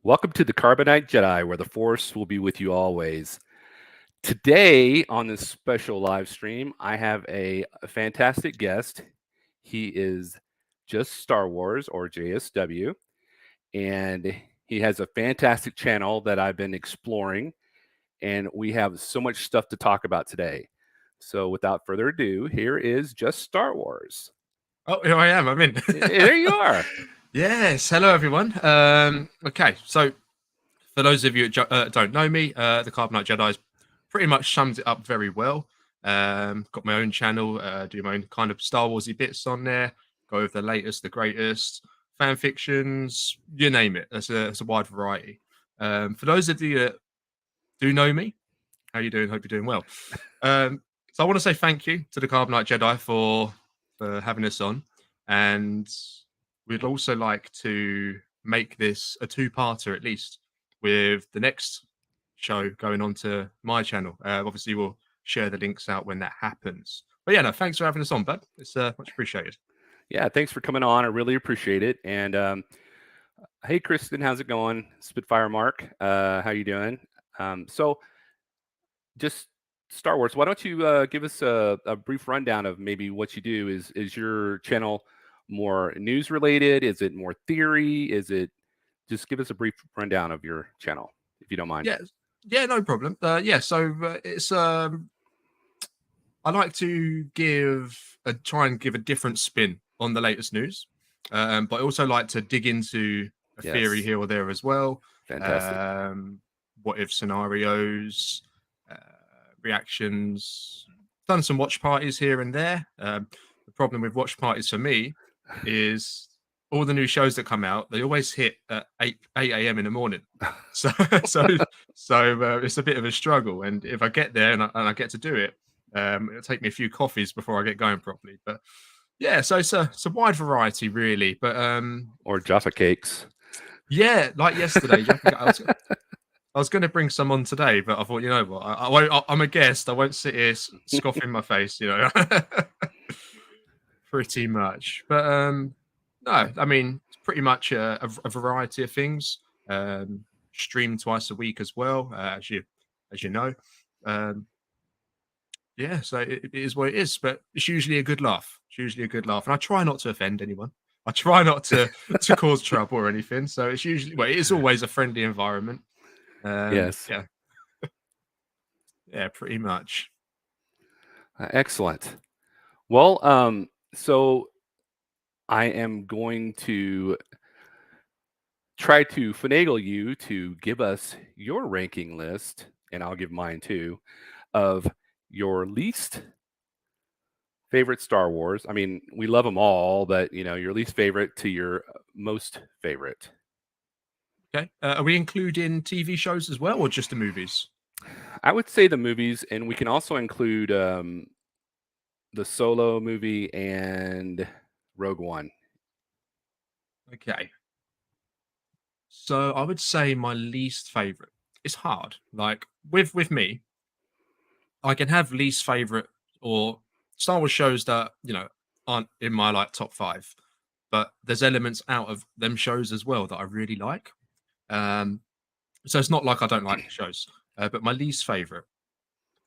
Welcome to the Carbonite Jedi, where the Force will be with you always. Today, on this special live stream, I have a fantastic guest. He is Just Star Wars, or JSW, and he has a fantastic channel that I've been exploring, and we have so much stuff to talk about today. So, without further ado, here is Just Star Wars. Oh, here I am. I'm in. There you are. Yes. Hello, everyone. Okay. So, for those of you that don't know me, the Carbonite Jedi pretty much sums it up very well. Got my own channel, do my own kind of Star Warsy bits on there. Go over the latest, the greatest, fan fictions, you name it. It's a wide variety. For those of you that do know me, how you doing? Hope you're doing well. So I want to say thank you to the Carbonite Jedi for having us on, and we'd also like to make this a two-parter at least, with the next show going on to my channel. Obviously, we'll share the links out when that happens. But yeah, no, thanks for having us on, bud. It's much appreciated. Yeah, thanks for coming on. I really appreciate it. And hey, Kristen, how's it going? Spitfire Mark, how you doing? So, just Star Wars. Why don't you give us a brief rundown of maybe what you do? Is your channel more news related? Is it more theory? Is it just give us a brief rundown of your channel, if you don't mind? Yeah, yeah, no problem. Yeah, so it's I like to try and give a different spin on the latest news, but I also like to dig into a theory Yes, here or there as well. fantastic. Um, what if scenarios, uh, reactions. Done some watch parties here and there. The problem with watch parties for me is all the new shows that come out. They always hit at 8 a.m. in the morning. So so it's a bit of a struggle. And if I get there and I get to do it, it'll take me a few coffees before I get going properly. But yeah, so it's a wide variety really. But Or Jaffa cakes. yeah, like yesterday, I was going to bring some on today, but I thought, you know what, I won't. I'm a guest. I won't sit here scoffing my face, you know. Pretty much, but no, I mean it's pretty much a variety of things. Stream twice a week as well, as you know. Um, yeah, so it is what it is, but it's usually a good laugh. It's usually a good laugh, and I try not to offend anyone. I try not to cause trouble or anything. So it's usually it's always a friendly environment. Yes, Yeah, yeah, pretty much. excellent. Well, so I am going to try to finagle you to give us your ranking list, and I'll give mine too, of your least favorite Star Wars. I mean, we love them all, but your least favorite to your most favorite. Okay, are we including TV shows as well, or just the movies? I would say the movies, and we can also include the Solo movie and Rogue One. Okay. So I would say my least favorite. It's hard. Like with me, I can have least favorite or Star Wars shows that aren't in my like top five, but there's elements out of them shows as well that I really like. Um, so it's not like I don't like the shows, but my least favorite,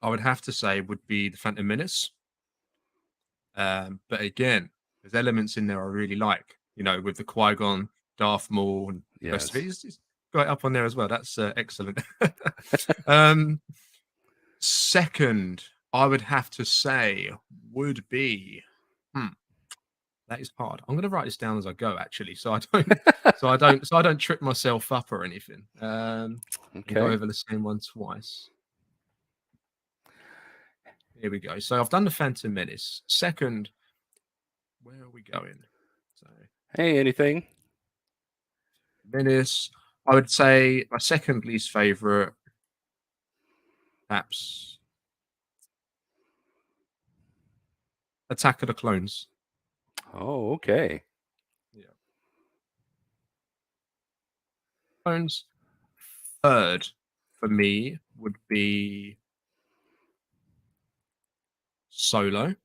I would have to say, would be the Phantom Menace. But again, there's elements in there I really like. You know, with the Qui-Gon, Darth Maul, and the rest of it. Yes. It's got it up on there as well. That's excellent. um, Second, I would have to say would be. Hmm, that is hard. I'm going to write this down as I go, actually, so I don't trip myself up or anything. And go Okay. over the same one twice. Here we go. So I've done the Phantom Menace. Second, where are we going? So Hey, anything? Menace. I would say my second least favorite, perhaps Attack of the Clones. Oh, okay. Yeah, Clones. Third for me would be Solo.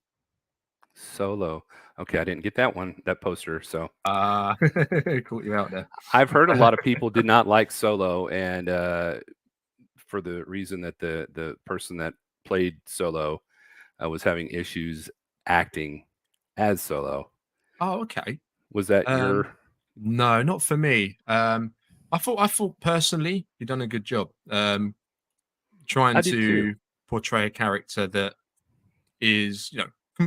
Solo. Okay, I didn't get that one, that poster. So Caught you out there. I've heard a lot of people did not like Solo, and for the reason that the person that played Solo was having issues acting as Solo. Oh, okay. Was that Um, your? no, not for me. I thought personally you've done a good job. I Trying did too. to portray a character that is,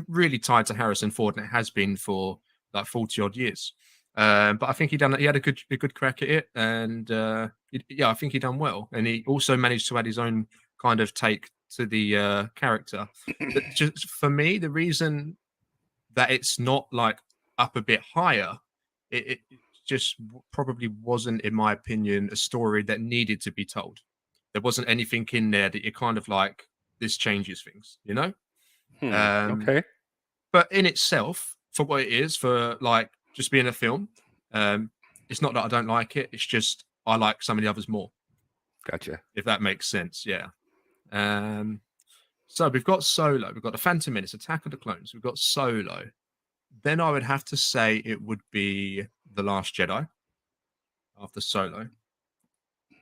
really tied to Harrison Ford, and it has been for like 40 odd years. But I think he had a good crack at it, and yeah, I think he done well, and he also managed to add his own kind of take to the character. That just for me, the reason that it's not like up a bit higher, it just probably wasn't, in my opinion, a story that needed to be told. There wasn't anything in there that you're kind of like, this changes things, you know? Um, Okay. but in itself, for what it is, for like just being a film, um, it's not that I don't like it. It's just I like some of the others more, Gotcha. if that makes sense. Yeah. Um, so we've got Solo, we've got the Phantom Menace, Attack of the Clones, we've got Solo. Then I would have to say it would be The Last Jedi after Solo.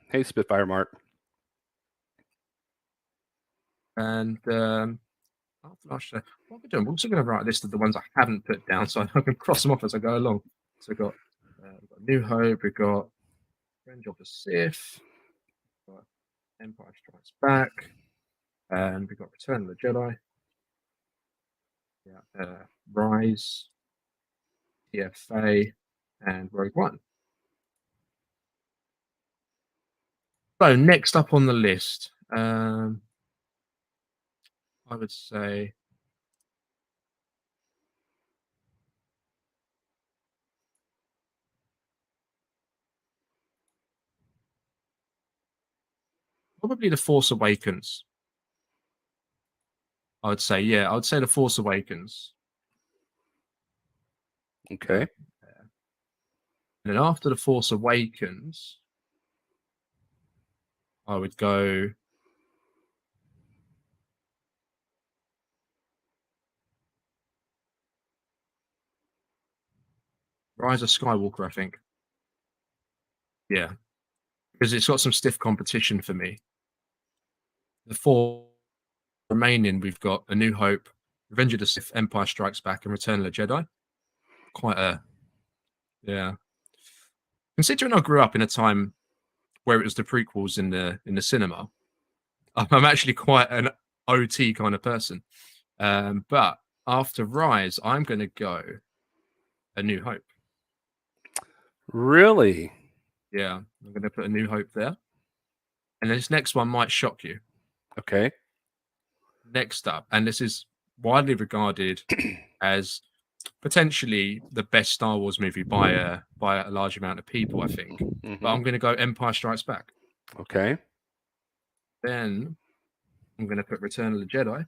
Hey, Spitfire Mark. And after Last Jedi, what we're doing, we're also going to write a list of the ones I haven't put down so I can cross them off as I go along. So we've got New Hope, we've got Revenge of the Sith, we've got Empire Strikes Back, and we've got Return of the Jedi, yeah, Rise, TFA, and Rogue One. So next up on the list, I would say probably The Force Awakens. I would say, yeah, I would say The Force Awakens. Okay. And then after The Force Awakens, I would go Rise of Skywalker, I think. Yeah, because it's got some stiff competition for me. The four remaining, we've got A New Hope, Revenge of the Sith, Empire Strikes Back, and Return of the Jedi. Quite a, yeah. Considering I grew up in a time where it was the prequels in the cinema, I'm actually quite an OT kind of person. But after Rise, I'm going to go A New Hope. Really? Yeah, I'm going to put A New Hope there. And this next one might shock you. Okay. Next up, and this is widely regarded as potentially the best Star Wars movie by a large amount of people, I think. But I'm going to go Empire Strikes Back. Okay. Then I'm going to put Return of the Jedi,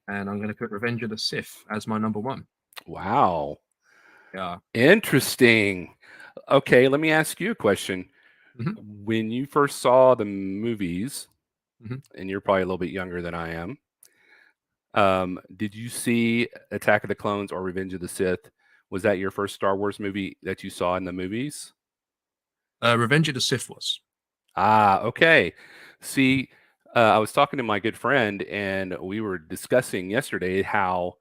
and I'm going to put Revenge of the Sith as my number one. Wow. Yeah. Interesting. Okay, let me ask you a question. Mhm. When you first saw the movies, Mhm. and you're probably a little bit younger than I am, did you see Attack of the Clones or Revenge of the Sith? Was that your first Star Wars movie that you saw in the movies? Revenge of the Sith was. Ah, okay. See, I was talking to my good friend, and we were discussing yesterday how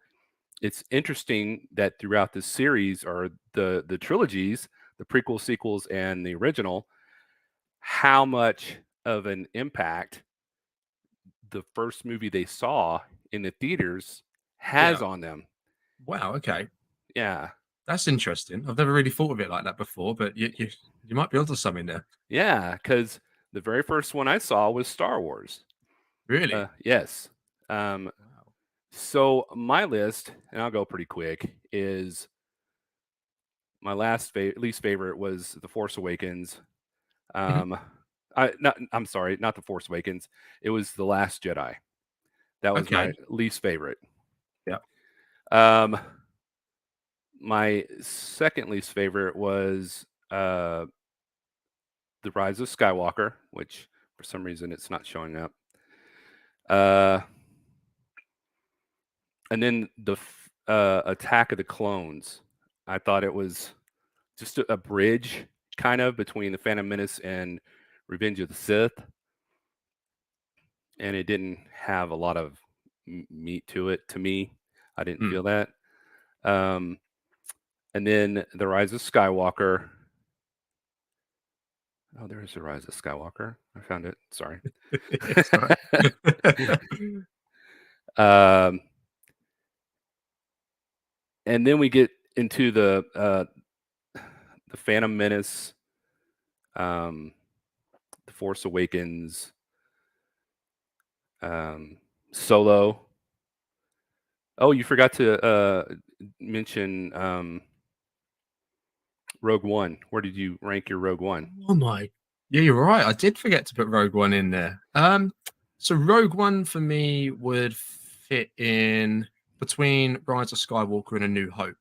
it's interesting that throughout the series or the trilogies, the prequel, sequels, and the original, how much of an impact the first movie they saw in the theaters has Yeah. on them. Wow. Okay. Yeah. That's interesting. I've never really thought of it like that before, but you might be onto something there. Yeah, because the very first one I saw was Star Wars. Really? Yes. Wow. So my list, and I'll go pretty quick, is my least favorite was The Force Awakens. Mhm. Um, I'm sorry, not The Force Awakens. It was The Last Jedi. That was my Okay. least favorite. Yeah. Um, my second least favorite was The Rise of Skywalker, which for some reason it's not showing up. Uh, and then Attack of the Clones. I thought it was just a bridge kind of between the Phantom Menace and Revenge of the Sith, and it didn't have a lot of meat to it. To me, I didn't Hmm. feel that. Um, and then the Rise of Skywalker. Oh, there's the Rise of Skywalker. I found it. Sorry. It's all right. um, and then we get into the Phantom Menace, um, the Force Awakens, Solo. Oh, you forgot to mention Rogue One. Where did you rank your Rogue One? Oh my, yeah, you're right. I did forget to put Rogue One in there. So Rogue One for me would fit in between Rise of Skywalker and A New Hope.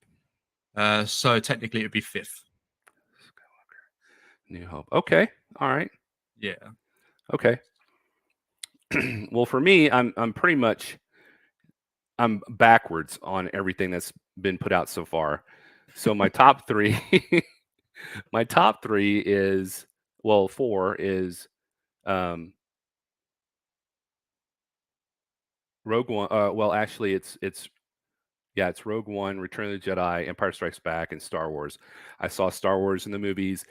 So technically it'd be fifth. New Hope. Okay. All right. Yeah. Okay. Well, for me, I'm pretty much I'm backwards on everything that's been put out so far. So my top three, my top three is well, four is um, Rogue One. Well, actually, it's yeah, it's Rogue One, Return of the Jedi, Empire Strikes Back, and Star Wars. I saw Star Wars in the movies.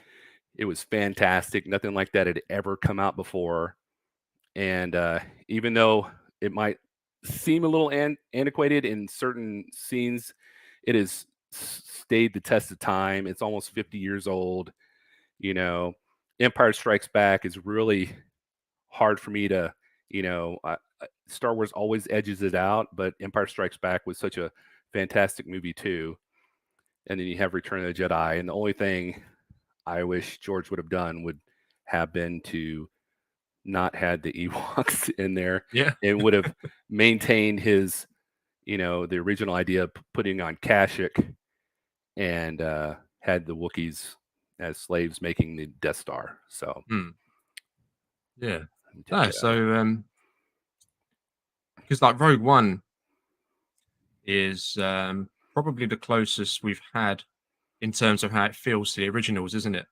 It was fantastic. Nothing like that had ever come out before. And even though it might seem a little antiquated in certain scenes, it has stayed the test of time. It's almost 50 years old. You know, Empire Strikes Back is really hard for me to, Star Wars always edges it out, but Empire Strikes Back was such a fantastic movie too. And then you have Return of the Jedi, and the only thing I wish George would have done would have been to not had the Ewoks in there Yeah. and would have maintained his, the original idea of putting on Kashyyyk and had the Wookiees as slaves making the Death Star. So Hmm. Yeah. let me take No, it out. so because like Rogue One is probably the closest we've had in terms of how it feels to the originals, isn't it?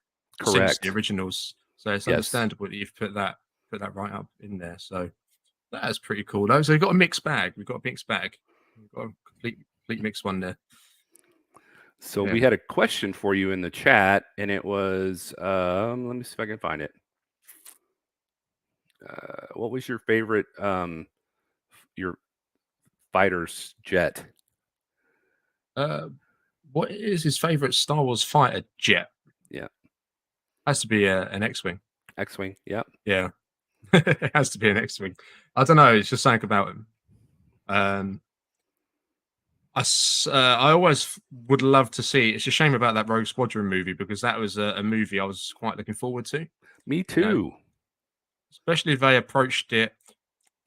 Since the Correct. originals. So it's Yes. understandable that you've put that right up in there. So that's pretty cool though. So we've got a mixed bag. We've got a mixed bag. We've got a complete mixed one there. So Yeah. we had a question for you in the chat, and it was, let me see if I can find it. What was your favorite, your fighter's jet? Uh, what is his favorite Star Wars fighter jet? Yeah, Has to be an X-wing. X-wing. Yep. Yeah, it has to be an X-wing. I don't know. It's just something about him. I always would love to see. It's a shame about that Rogue Squadron movie because that was a movie I was quite looking forward to. Me You know, too. especially if they approached it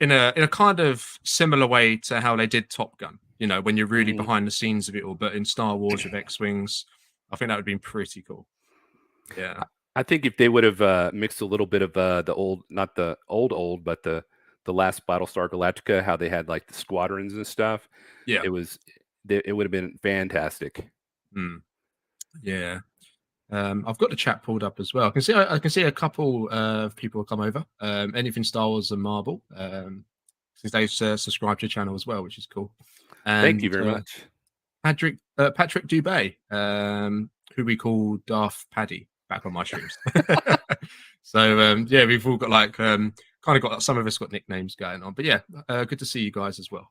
in a kind of similar way to how they did Top Gun. When you're really Mhm. behind the scenes of it all, but in Star Wars with X-wings, I think that would have been pretty cool. Yeah, I think if they would have mixed a little bit of the old, not the old, but the last Battlestar Galactica, how they had like the squadrons and stuff, yeah, it was it would have been fantastic. mm, yeah. I've got the chat pulled up as well. I can see a couple of people come over. Anything Star Wars and Marvel. Since they've subscribed to the channel as well, which is cool. Thank you And very much. Patrick Dubay, who we call Darth Paddy, back on my streams. So yeah, we've all got like kind of got some of us got nicknames going on, but yeah, good to see you guys as well.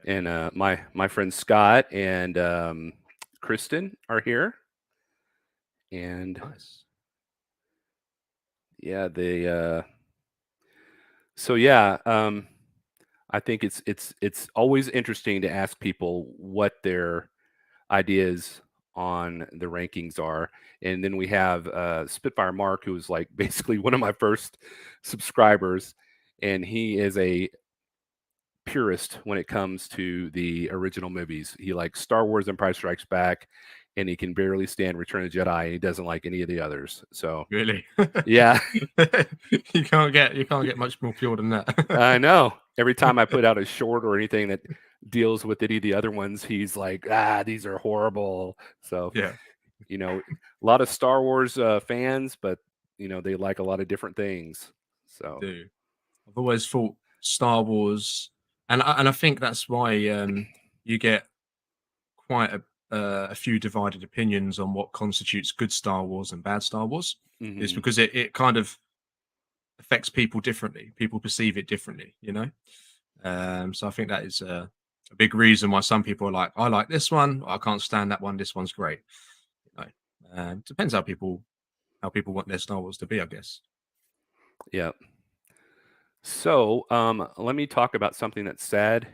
Yeah, And my friend Scott and Kristen are here, and nice. yeah, they. So yeah, I think it's always interesting to ask people what their ideas on the rankings are. And then we have Spitfire Mark, who is like basically one of my first subscribers, and he is a purist when it comes to the original movies. He likes Star Wars, Empire Strikes Back, and he can barely stand Return of the Jedi, and he doesn't like any of the others. So Really? yeah, You can't get much more pure than that. I know. Every time I put out a short or anything deals with any of the other ones, he's like, these are horrible. So, Yeah, a lot of Star Wars fans, but they like a lot of different things. I So, do. I've always thought Star Wars, and I think that's why you get quite a few divided opinions on what constitutes good Star Wars and bad Star Wars. Is mhm. because it kind of affects people differently. People perceive it differently, you know. So I think that is a big reason why some people are like, I like this one, I can't stand that one. This one's great. You know, depends how people want their Star Wars to be, I guess. Yeah. So, let me talk about something that's sad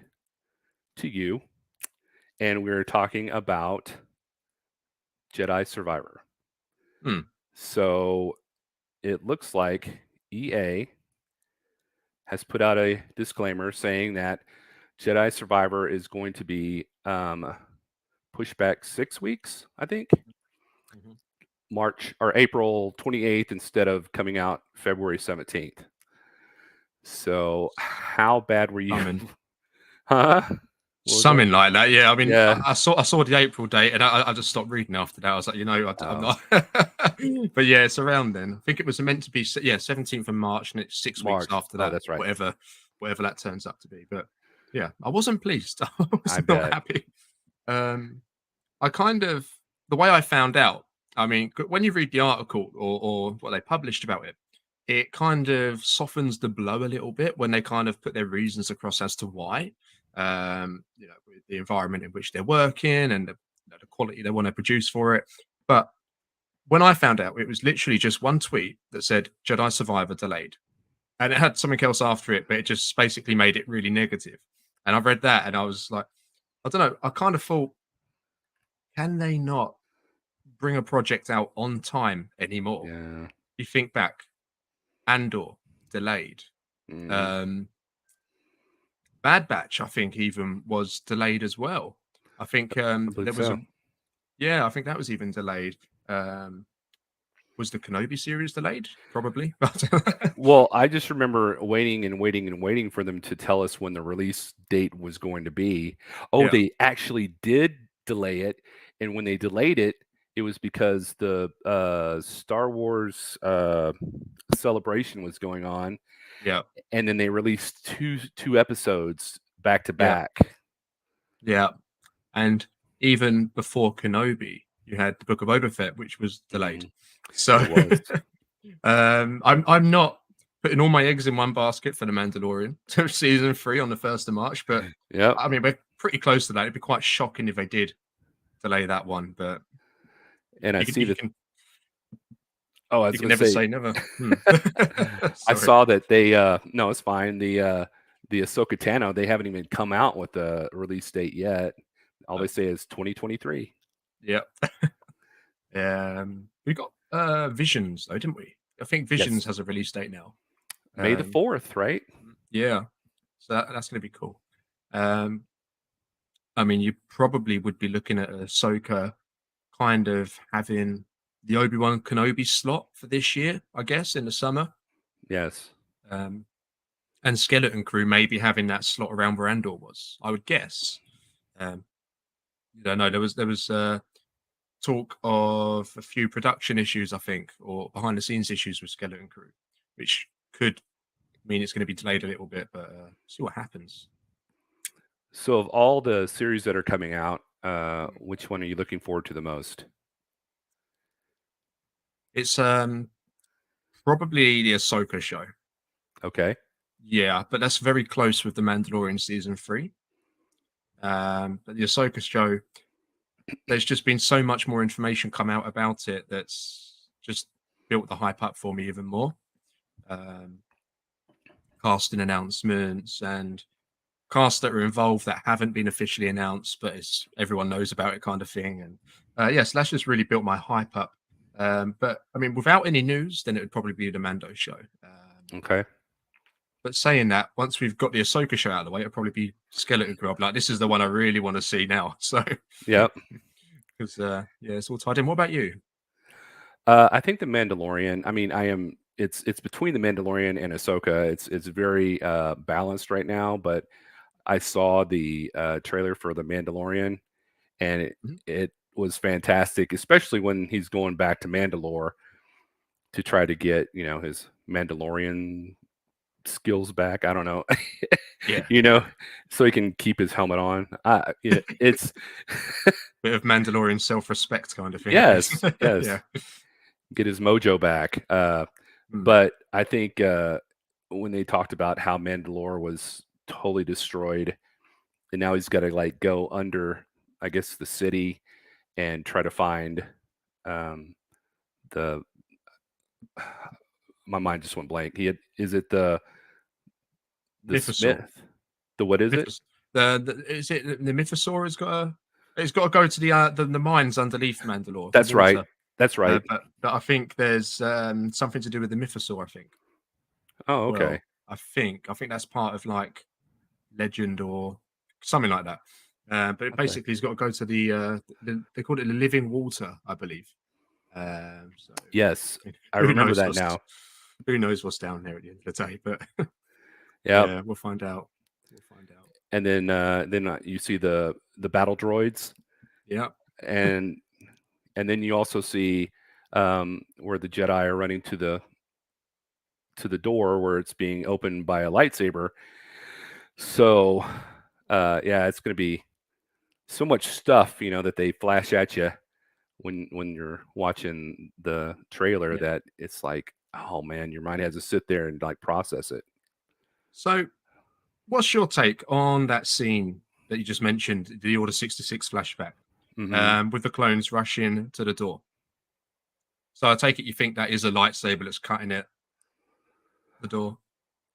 to you, and we're talking about Jedi Survivor. Hmm. So, it looks like EA has put out a disclaimer saying that Jedi Survivor is going to be pushed back 6 weeks, I think, Mhm. March or April 28th instead of coming out February 17th. So, how bad were you? Something, Huh? What was that? something like that. Yeah, I mean, Yeah. I saw the April date, and I just stopped reading after that. I was like, I'm Oh, not. But yeah, it's around then. I think it was meant to be 17th of March, and it's 6 weeks March. after Oh, that, that's right. whatever that turns up to be. But yeah, I wasn't pleased. I was I not bet. happy. Um, I kind of the way I found out. I mean, when you read the article or what they published about it, it kind of softens the blow a little bit when they kind of put their reasons across as to why. With the environment in which they're working and the quality they want to produce for it. But when I found out, it was literally just one tweet that said Jedi Survivor delayed, and it had something else after it, but it just basically made it really negative. And I read that, and I was like, I don't know. I kind of thought, can they not bring a project out on time anymore? Yeah. You think back, Andor delayed. Mhm. Um, Bad Batch, I think, even was delayed as well. I think I believe there was so. a yeah, I think that was even delayed. Was the Kenobi series delayed? Probably. Well, I just remember waiting and waiting and waiting for them to tell us when the release date was going to be. Oh, Yeah, they actually did delay it, and when they delayed it, it was because the Star Wars celebration was going on, yeah, and then they released two episodes back to yeah, back. yeah. And even before Kenobi, you had the Book of Boba Fett, which was delayed. Mhm. So It was. I'm not putting all my eggs in one basket for the Mandalorian to season 3 on the 1st of March, but Yep. I mean we're pretty close to that. It'd be quite shocking if they did delay that one, but And I you can see you that. can Oh, I you was can going to never say, say never. Hmm. I Sorry. saw that they. No, it's fine. The Ahsoka Tano, they haven't even come out with a release date yet. All they Oh, say is 2023. yeah. We got Visions though, didn't we? I think Visions Yes, has a release date now. May the Um, 4th, right? yeah, so that's going to be cool. Um, I mean, you probably would be looking at Ahsoka kind of having the Obi-Wan Kenobi slot for this year, I guess, in the summer. Yes. Um, and Skeleton Crew maybe having that slot around where Andor was, I would guess. Um, no, there was talk of a few production issues, I think, or behind the scenes issues with Skeleton Crew, which could mean it's going to be delayed a little bit, but see what happens. So, of all the series that are coming out, Mm. which one are you looking forward to the most? It's probably the Ahsoka show. Okay. Yeah, but that's very close with the Mandalorian season 3. But the Ahsoka show, there's just been so much more information come out about it that's just built the hype up for me even more. Um, Casting announcements and casts that are involved that haven't been officially announced, but it's everyone knows about it kind of thing. And yes, that's just really built my hype up. But I mean, without any news, then it would probably be the Mando show. Okay. But saying that, once we've got the Ahsoka show out of the way, it'll probably be Skeleton Crew. Like, this is the one I really want to see now. So, Yep. because yeah, it's all tied in. What about you? I think the Mandalorian. I mean, I am. It's between the Mandalorian and Ahsoka. It's very balanced right now, but I saw the trailer for The Mandalorian, and Mhm. it was fantastic, especially when he's going back to Mandalore to try to get his Mandalorian skills back. I don't know, Yeah, you yeah. know, so he can keep his helmet on. It's Bit of Mandalorian self-respect kind of thing, I guess. yes, yes, Yeah. get his mojo back. Mm. But I think when they talked about how Mandalore was totally destroyed, and now he's got to like go under, I guess, the city and try to find um, the. My mind just went blank. Is it the Mythosaur. Smith? The what is it? Mythos is it the Mythosaur has got a it's got to go to the mines underneath Mandalore, the That's right. water. That's right. But I think there's something to do with the Mythosaur, I think. Oh, okay. Well, I think that's part of like legend or something like that. But Okay. basically, he's got to go to they call it the living water, I believe. So Yes, I who remember knows that now. who knows what's down there at the end of the day? But Yeah, yeah, we'll find out. We'll find out. and then you see the battle droids, Yeah. and then you also see where the Jedi are running to the door where it's being opened by a lightsaber. So, yeah, it's going to be so much stuff, that they flash at you when you're watching the trailer Yeah. that it's like, oh man, your mind has to sit there and like process it. So, what's your take on that scene that you just mentioned, the Order 66 flashback, Hmm. with the clones rushing to the door? So, I take it you think that is a lightsaber that's cutting it the door.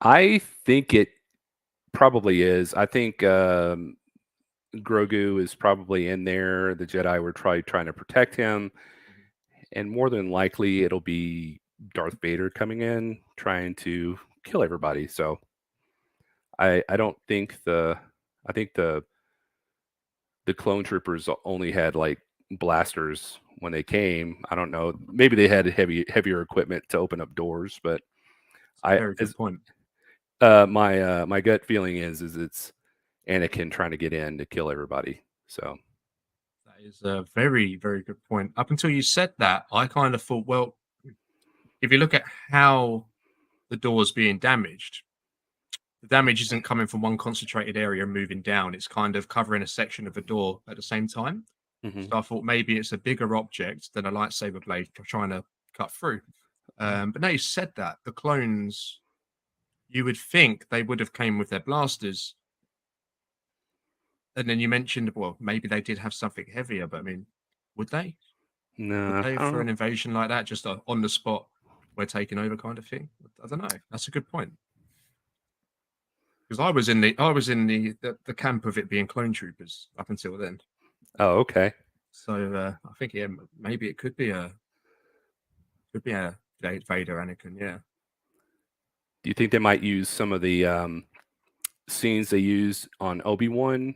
I think it probably is. I think Grogu is probably in there. The Jedi were trying to protect him, Mhm. and more than likely it'll be Darth Vader coming in trying to kill everybody. So I don't think I think the clone troopers only had like blasters when they came. I don't know. Maybe they had heavier equipment to open up doors, but It's a I very good as point. my gut feeling is it's Anakin trying to get in to kill everybody. So That is a very, very good point. Up until you said that, I kind of thought, well, if you look at how the door's being damaged, the damage isn't coming from one concentrated area and moving down. It's kind of covering a section of the door at the same time. mhm. So I thought maybe it's a bigger object than a lightsaber blade trying to cut through. But now you said that, the clones, you would think they would have came with their blasters. And then you mentioned, well, maybe they did have something heavier, but I mean, would they? Would No, they I don't for know. an invasion like that, just on the spot, we're taking over kind of thing? I don't know. That's a good point. Because I was in the camp of it being clone troopers up until then. Oh, okay. So I think yeah, maybe it could be a Vader Anakin. Yeah, Do you think they might use some of the scenes they used on Obi-Wan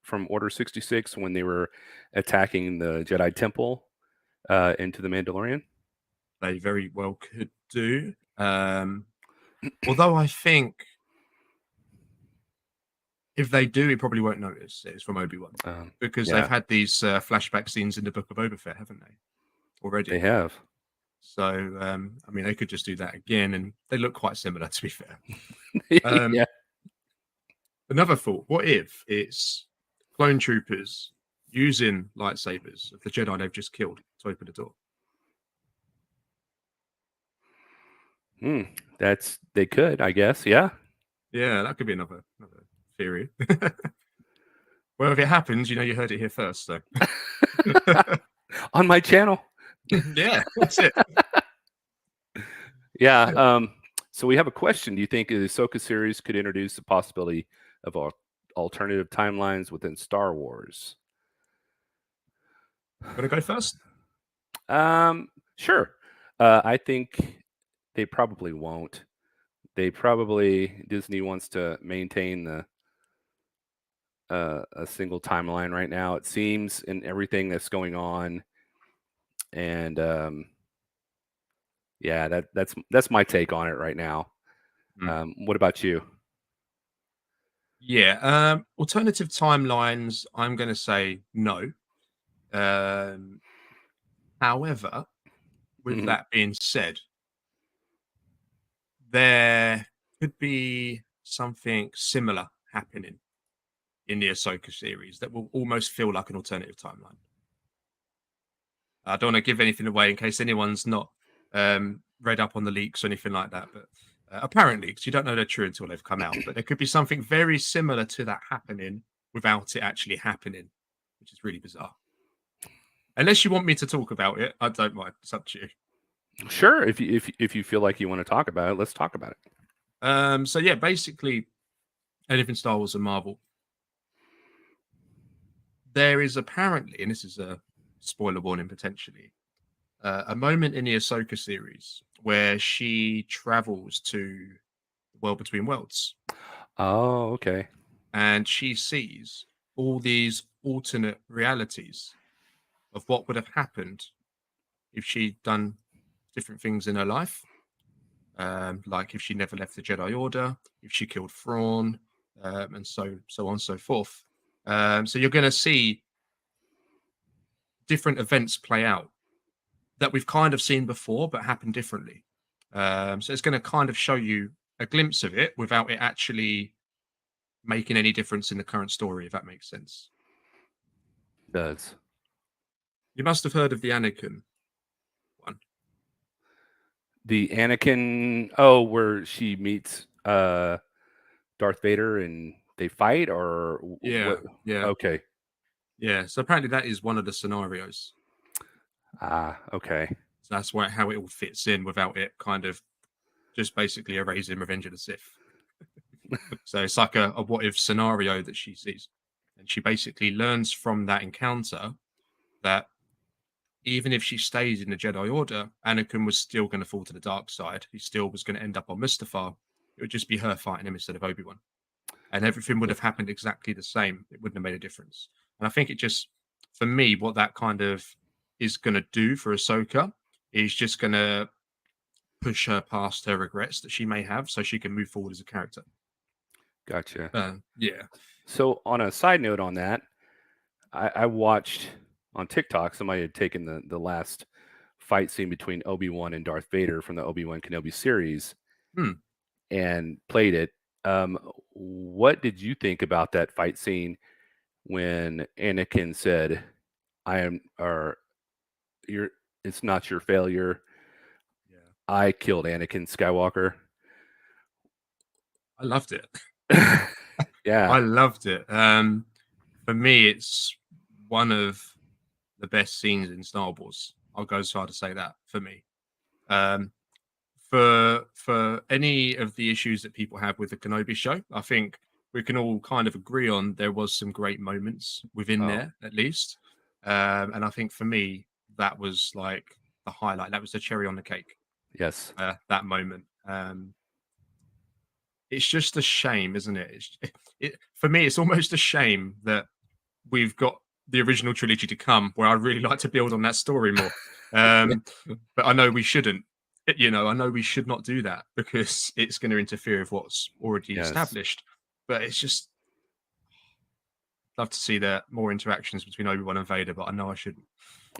from Order 66 when they were attacking the Jedi Temple into the Mandalorian? they very well could do. Although I think if they do, he probably won't notice it's from Obi-Wan because they've Yeah, had these flashback scenes in the Book of Boba Fett, haven't they? they Already. have. So I mean, they could just do that again, and they look quite similar, to be fair. Yeah. Um, Another thought: what if it's clone troopers using lightsabers of the Jedi they've just killed to open the door? That's they could, I guess. Yeah. Yeah, that could be another theory. Well, if it happens, you heard it here first. So On my channel. yeah, that's it. Yeah. So we have a question. Do you think the Ahsoka series could introduce the possibility of alternative timelines within Star Wars? Want to go first? Sure. I think they probably won't. Disney wants to maintain a single timeline right now. It seems in everything that's going on, and yeah, that's my take on it right now. Hmm. What about you? Yeah. Alternative timelines, I'm going to say no. Um, However, with Hmm. that being said, there could be something similar happening in the Ahsoka series that will almost feel like an alternative timeline. I don't want to give anything away in case anyone's not read up on the leaks or anything like that, but apparently, because you don't know they're true until they've come out, but there could be something very similar to that happening without it actually happening, which is really bizarre. Unless you want me to talk about it, I don't mind. It's up to you. Sure, if you feel like you want to talk about it, let's talk about it. So yeah, basically anything Star Wars and Marvel. There is apparently, and this is a spoiler warning potentially, a moment in the Ahsoka series where she travels to the world between worlds Oh, okay. and she sees all these alternate realities of what would have happened if she'd done different things in her life. Like if she never left the Jedi Order, if she killed Thrawn, and so on and so forth. So you're going to see different events play out that we've kind of seen before, but happen differently. So it's going to kind of show you a glimpse of it without it actually making any difference in the current story, if that makes sense. It does. You must have heard of the Anakin one. The Anakin, oh, where she meets Darth Vader and they fight, or what? Yeah, yeah, Okay. yeah. So apparently that is one of the scenarios. Ah, okay. So that's why how it all fits in without it kind of just basically erasing Revenge of the Sith. So it's like a what if scenario that she sees. And she basically learns from that encounter that even if she stays in the Jedi Order, Anakin was still going to fall to the dark side. He still was going to end up on Mustafar. It would just be her fighting him instead of Obi-Wan. And everything would Yeah. have happened exactly the same. It wouldn't have made a difference. And I think it just, for me, what that kind of is going to do for Ahsoka is just going to push her past her regrets that she may have so she can move forward as a character. Gotcha. Yeah. So, on a side note on that, I watched on TikTok somebody had taken the last fight scene between Obi-Wan and Darth Vader from the Obi-Wan Kenobi series Hmm. and played it. Um, what did you think about that fight scene when Anakin said, "I am," or "You're"? It's not your failure. Yeah. I killed Anakin Skywalker. I loved it. Yeah. I loved it. For me, it's one of the best scenes in Star Wars. I'll go as far to say that for me. Um, for any of the issues that people have with the Kenobi show, I think we can all kind of agree on there was some great moments within Oh, there, at least. And I think for me, that was like the highlight. That was the cherry on the cake. yes. That moment. It's just a shame, isn't it? For me, it's almost a shame that we've got the original trilogy to come, where I'd really like to build on that story more. Yeah. Um, but I know we shouldn't. I know we should not do that because it's going to interfere with what's already Yes. established. But it's just love to see there more interactions between Obi-Wan and Vader, but I know I shouldn't.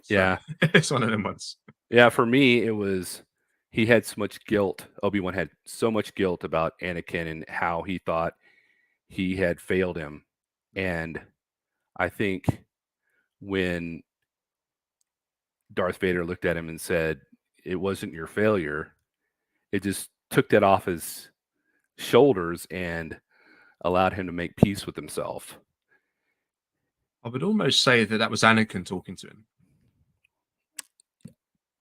So Yeah. it's one of them ones. Yeah. For me, it was he had so much guilt. Obi-Wan had so much guilt about Anakin and how he thought he had failed him. And I think when Darth Vader looked at him and said, "It wasn't your failure," it just took that off his shoulders and allowed him to make peace with himself. I would almost say that was Anakin talking to him.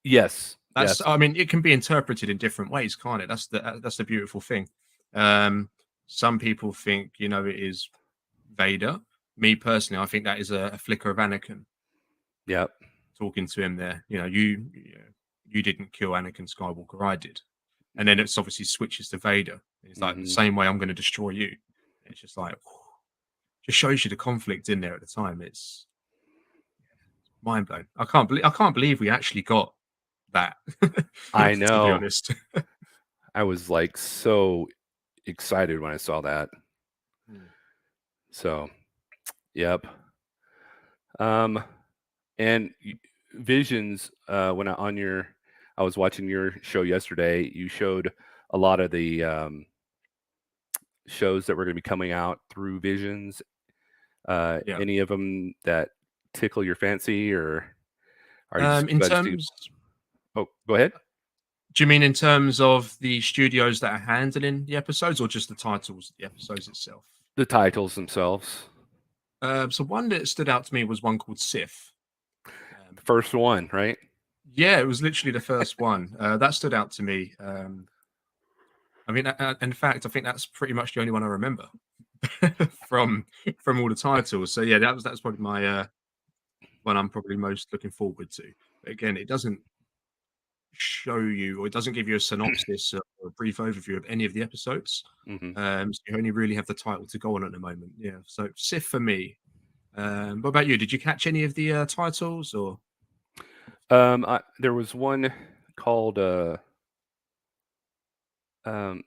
Yes. That's, Yes. I mean, it can be interpreted in different ways, can't it? That's the beautiful thing. Um, some people think, it is Vader. Me personally, I think that is a flicker of Anakin Yep. talking to him there. You didn't kill Anakin Skywalker, I did. And then it's obviously switches to Vader. It's like the Hmm. same way I'm going to destroy you. It's just like, just shows you the conflict in there at the time. It's mind blown. I can't believe we actually got that. I To be know. honest. I was like so excited when I saw that. So, yep. Um, and Visions. When I was watching your show yesterday. You showed a lot of the shows that were going to be coming out through Visions. Yeah. Any of them that tickle your fancy, or are you just In excited to see? terms, Oh, go ahead. do you mean in terms of the studios that are handling the episodes, or just the titles of the episodes itself? The titles themselves. So one that stood out to me was one called Sif. The Um, first one, right? yeah, it was literally the first one that stood out to me. I mean, in fact, I think that's pretty much the only one I remember from from all the titles. So yeah, that's probably my one I'm probably most looking forward to. But again, it doesn't show you, or it doesn't give you a synopsis or a brief overview of any of the episodes. Hmm. So you only really have the title to go on at the moment. Yeah. So Sif for me. What about you? Did you catch any of the titles or? There was one called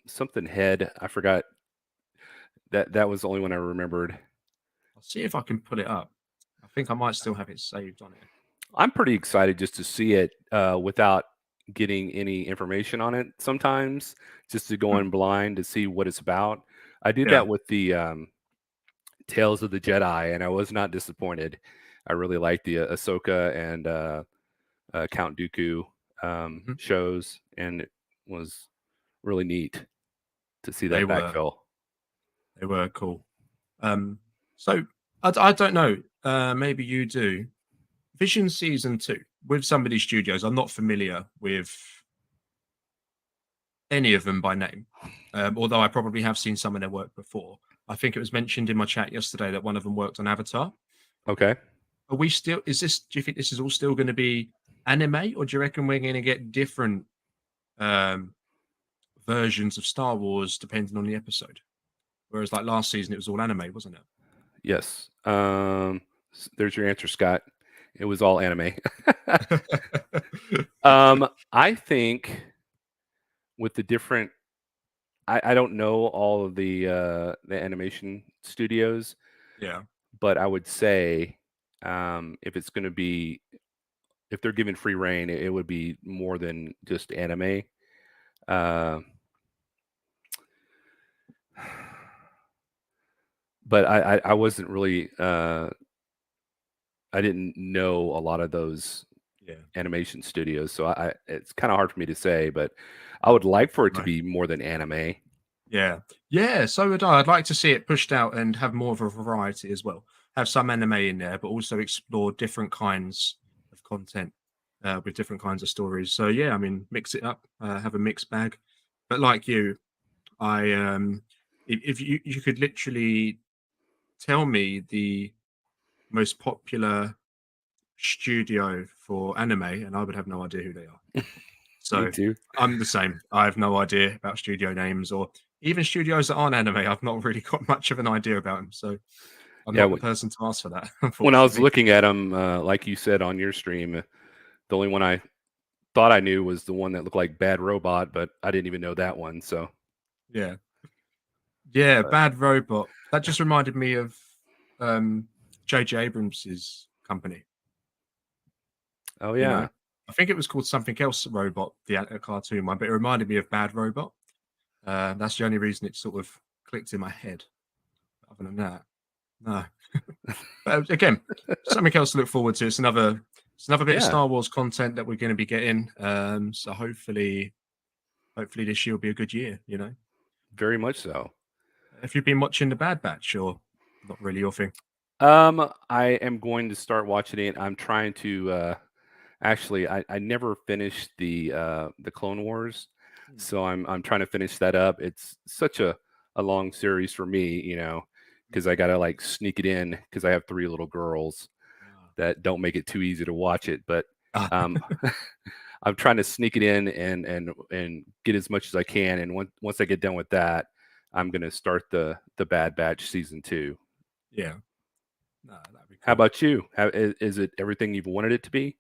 something Head. I forgot that was the only one I remembered. I'll see if I can put it up. I think I might still have it saved on it. I'm pretty excited just to see it without getting any information on it. Sometimes just to go Hmm. in blind to see what it's about. I did Yeah. that with the Tales of the Jedi, and I was not disappointed. I really liked the Ahsoka and Count Dooku Mhm. shows, and it was really neat to see They that were backfill. they were cool. So I don't know. Maybe you do. Vision season 2 with somebody studios. I'm not familiar with any of them by name, although I probably have seen some of their work before. I think it was mentioned in my chat yesterday that one of them worked on Avatar. Okay. Are we still? Is this? Do you think this is all still going to be anime, or do you reckon we're going to get different um, versions of Star Wars depending on the episode? Whereas like last season, it was all anime, wasn't it? Yes. There's your answer, Scott. It was all anime. I think with the different, I don't know all of the animation studios, Yeah. but I would say if it's going to be, if they're given free reign, it would be more than just anime. Uh, but I wasn't really I didn't know a lot of those Yeah. animation studios, so it's kind of hard for me to say, but I No, would like for it to no. be more than anime. Yeah. Yeah, so would I. I'd like to see it pushed out and have more of a variety as well. Have some anime in there, but also explore different kinds of content with different kinds of stories. So yeah, I mean, mix it up, have a mixed bag. But like you, I if you could literally tell me the most popular studio for anime, and I would have no idea who they are. Me So too. I'm the same. I have no idea about studio names or even studios that aren't anime. I've not really got much of an idea about them. So I'm Yeah, not the person to ask for that, when I was unfortunately. looking at them, like you said on your stream, the only one I thought I knew was the one that looked like Bad Robot, but I didn't even know that one. So, Yeah. Yeah, but Bad Robot. That just reminded me of um JJ Abrams's company, oh you know. yeah, I think it was called something else Robot, the cartoon one, but it reminded me of Bad Robot. That's the only reason it sort of clicked in my head. Other than that, no. But again, something else to look forward to. It's another bit of yeah, Star Wars content that we're going to be getting. So hopefully this year will be a good year. You know, very much so. if you've been watching the Bad Batch, or not really your thing. I am going to start watching it. I'm trying to actually I never finished the Clone Wars, Hmm. so I'm trying to finish that up. It's such a long series for me, because I gotta like sneak it in because I have three little girls that don't make it too easy to watch it. But Ah, um, I'm trying to sneak it in and get as much as I can. And once I get done with that, I'm gonna start the Bad Batch season 2. yeah, no, that'd be How cool. about you? Is it everything you've wanted it to be?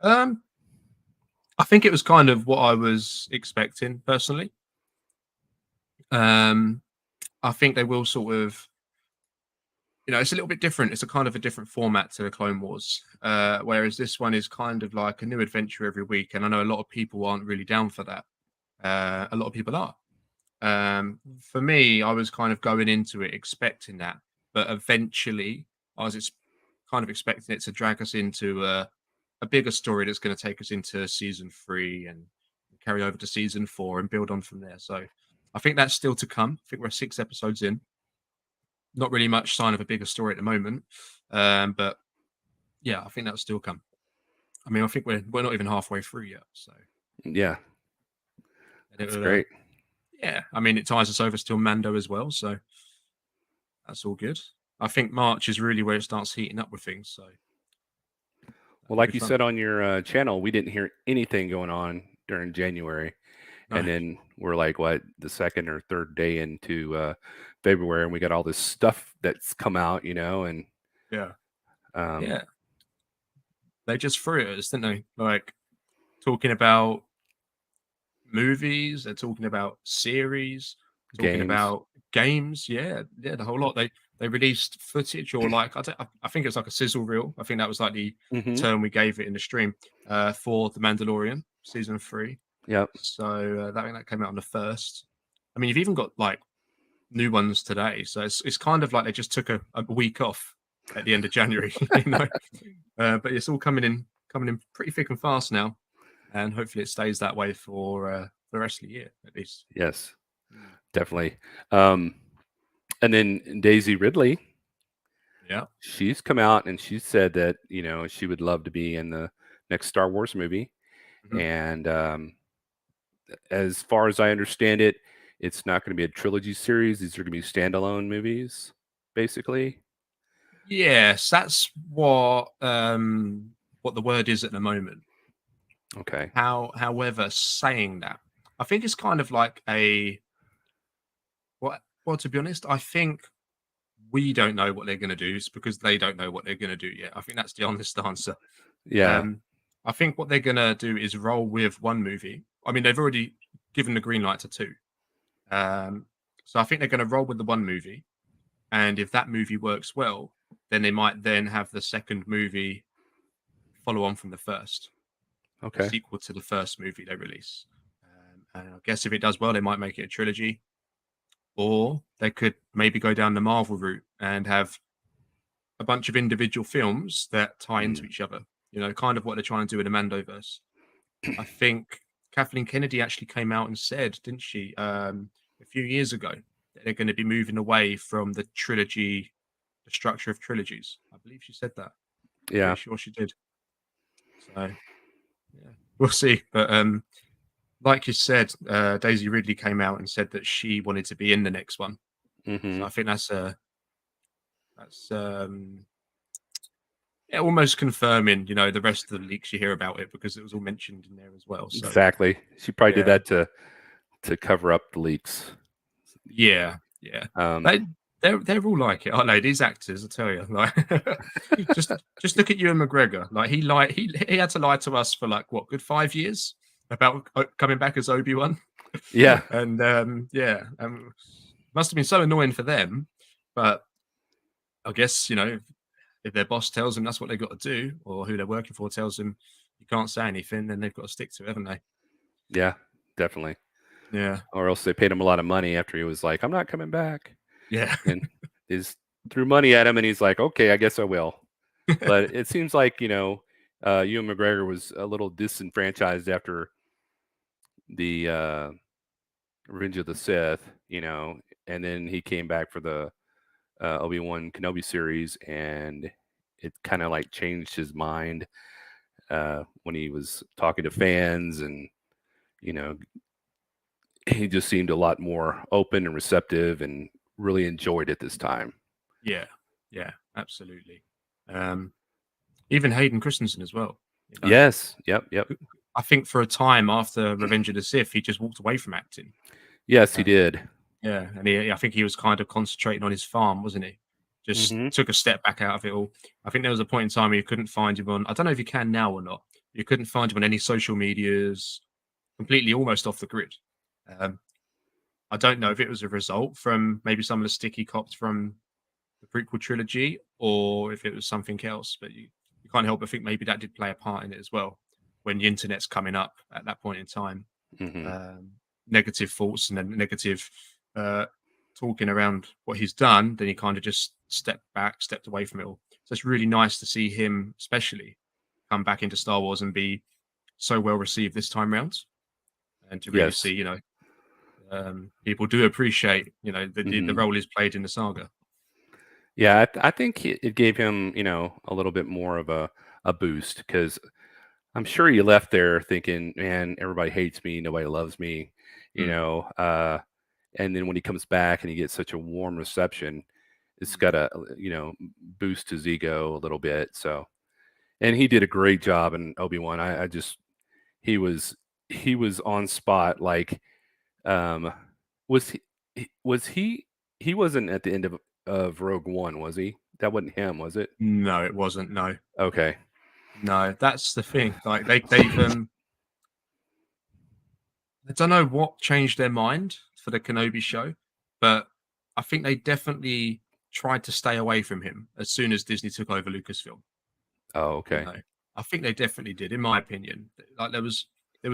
Um, I think it was kind of what I was expecting personally. Um, I think they will sort of it's a little bit different. It's a kind of a different format to the Clone Wars, whereas this one is kind of like a new adventure every week. And I know a lot of people aren't really down for that. A lot of people are. For me, I was kind of going into it expecting that, but eventually I was kind of expecting it to drag us into a bigger story that's going to take us into season 3 and carry over to season 4 and build on from there. So I think that's still to come. I think we're 6 episodes in. Not really much sign of a bigger story at the moment, but yeah, I think that'll still come. I mean, I think we're not even halfway through yet, so Yeah, and that's it'll, great. yeah, I mean, it ties us over to Mando as well, so that's all good. I think March is really where it starts heating up with things, so Well, that'll be like you fun. said on your channel, we didn't hear anything going on during January, No, and then we're like, what, the second or third day into February, and we got all this stuff that's come out, and yeah, um, yeah, they just threw it at us, didn't they? Like talking about movies, they're talking about series, talking games. about games. Yeah, yeah, the whole lot. They released footage or like I think it's like a sizzle reel. I think that was like the Hmm. term we gave it in the stream for the Mandalorian season 3. Yep. So I think that came out on the first. I mean, you've even got like new ones today, so it's kind of like they just took a week off at the end of January, you know. But it's all coming in pretty thick and fast now, and hopefully it stays that way for the rest of the year at least. Yes, Mm. definitely. Um, and then Daisy Ridley, Yeah. she's come out and she said that she would love to be in the next Star Wars movie. Mhm. And as far as I understand it, it's not going to be a trilogy series. These are going to be standalone movies, basically. Yes, that's what the word is at the moment. Okay. However, saying that, I think it's kind of like a well, to be honest, I think we don't know what they're going to do is because they don't know what they're going to do yet. I think that's the honest answer. Yeah. Um, I think what they're going to do is roll with one movie. I mean, they've already given the green light to two. Um, so I think they're going to roll with the one movie. And if that movie works well, then they might then have the second movie follow on from the first, a Okay. sequel to the first movie they release. And I guess if it does well, they might make it a trilogy. Or they could maybe go down the Marvel route and have a bunch of individual films that tie into Mm. each other. Kind of what they're trying to do in the Mandoverse. I think Kathleen Kennedy actually came out and said, didn't she, a few years ago, that they're going to be moving away from the trilogy, the structure of trilogies. I believe she said that. Pretty Yeah. sure she did. So yeah, we'll see. But like you said, Daisy Ridley came out and said that she wanted to be in the next one. So Hmm. I think that's yeah, almost confirming, the rest of the leaks you hear about it because it was all mentioned in there as well. So Exactly. She probably did yeah, that to cover up the leaks. yeah, yeah. Um, They they're all like it, aren't they? These actors, I tell you, like just look at Ewan McGregor. Like he had to lie to us for like what, good 5 years about coming back as Obi-Wan. yeah. And yeah, must have been so annoying for them, but I guess if their boss tells them that's what they've got to do, or who they're working for tells them you can't say anything, then they've got to stick to it, haven't they? Yeah. Definitely. Yeah, Or else they paid him a lot of money after he was like, "I'm not coming back," yeah, and is threw money at him, and he's like, "Okay, I guess I will." But it seems like Ewan McGregor was a little disenfranchised after the Revenge of the Sith, and then he came back for the Obi-Wan Kenobi series, and it kind of like changed his mind when he was talking to fans, and you know, he just seemed a lot more open and receptive, and really enjoyed it this time. yeah, yeah, absolutely. Um, Even Hayden Christensen as well. You know, Yes. Yep. Yep. I think for a time after Revenge of the Sith, he just walked away from acting. Yes, he Uh, did. yeah, and I think he was kind of concentrating on his farm, wasn't he? Just Hmm. took a step back out of it all. I think there was a point in time where you couldn't find him on. I don't know if you can now or not. You couldn't find him on any social medias. Completely, almost off the grid. Um, I don't know if it was a result from maybe some of the sticky cops from the prequel trilogy or if it was something else. But you can't help but think maybe that did play a part in it as well. When the internet's coming up at that point in time, Hmm. negative thoughts and then negative talking around what he's done, then he kind of just stepped away from it all. So it's really nice to see him, especially, come back into Star Wars and be so well received this time round, and to really Yes. see, people do appreciate, the Hmm. role he's played in the saga. Yeah, I think it gave him, a little bit more of a boost because I'm sure he left there thinking, man, everybody hates me, nobody loves me, you Mm, know. And then when he comes back and he gets such a warm reception, it's mm, got to, boost his ego a little bit. So, and he did a great job in Obi-Wan. I just he was on spot. Like, um, was he wasn't at the end of Rogue One, was he? That wasn't him, was it? no, it wasn't. No, Okay. no, that's the thing. Like they've I don't know what changed their mind for the Kenobi show, but I think they definitely tried to stay away from him as soon as Disney took over Lucasfilm. Oh, You okay. know, I think they definitely did, in my opinion. Like there was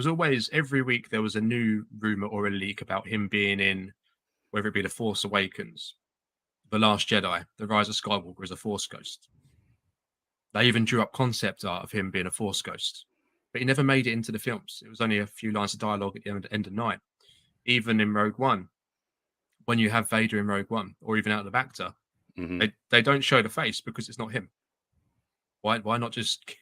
always every week there was a new rumor or a leak about him being in, whether it be the Force Awakens, the Last Jedi, the Rise of Skywalker as a Force ghost. They even drew up concept art of him being a Force ghost, but he never made it into the films. It was only a few lines of dialogue at the end of night. Even in Rogue One, when you have Vader in Rogue One, or even out of Bacta, Hmm. they don't show the face because it's not him. Why not just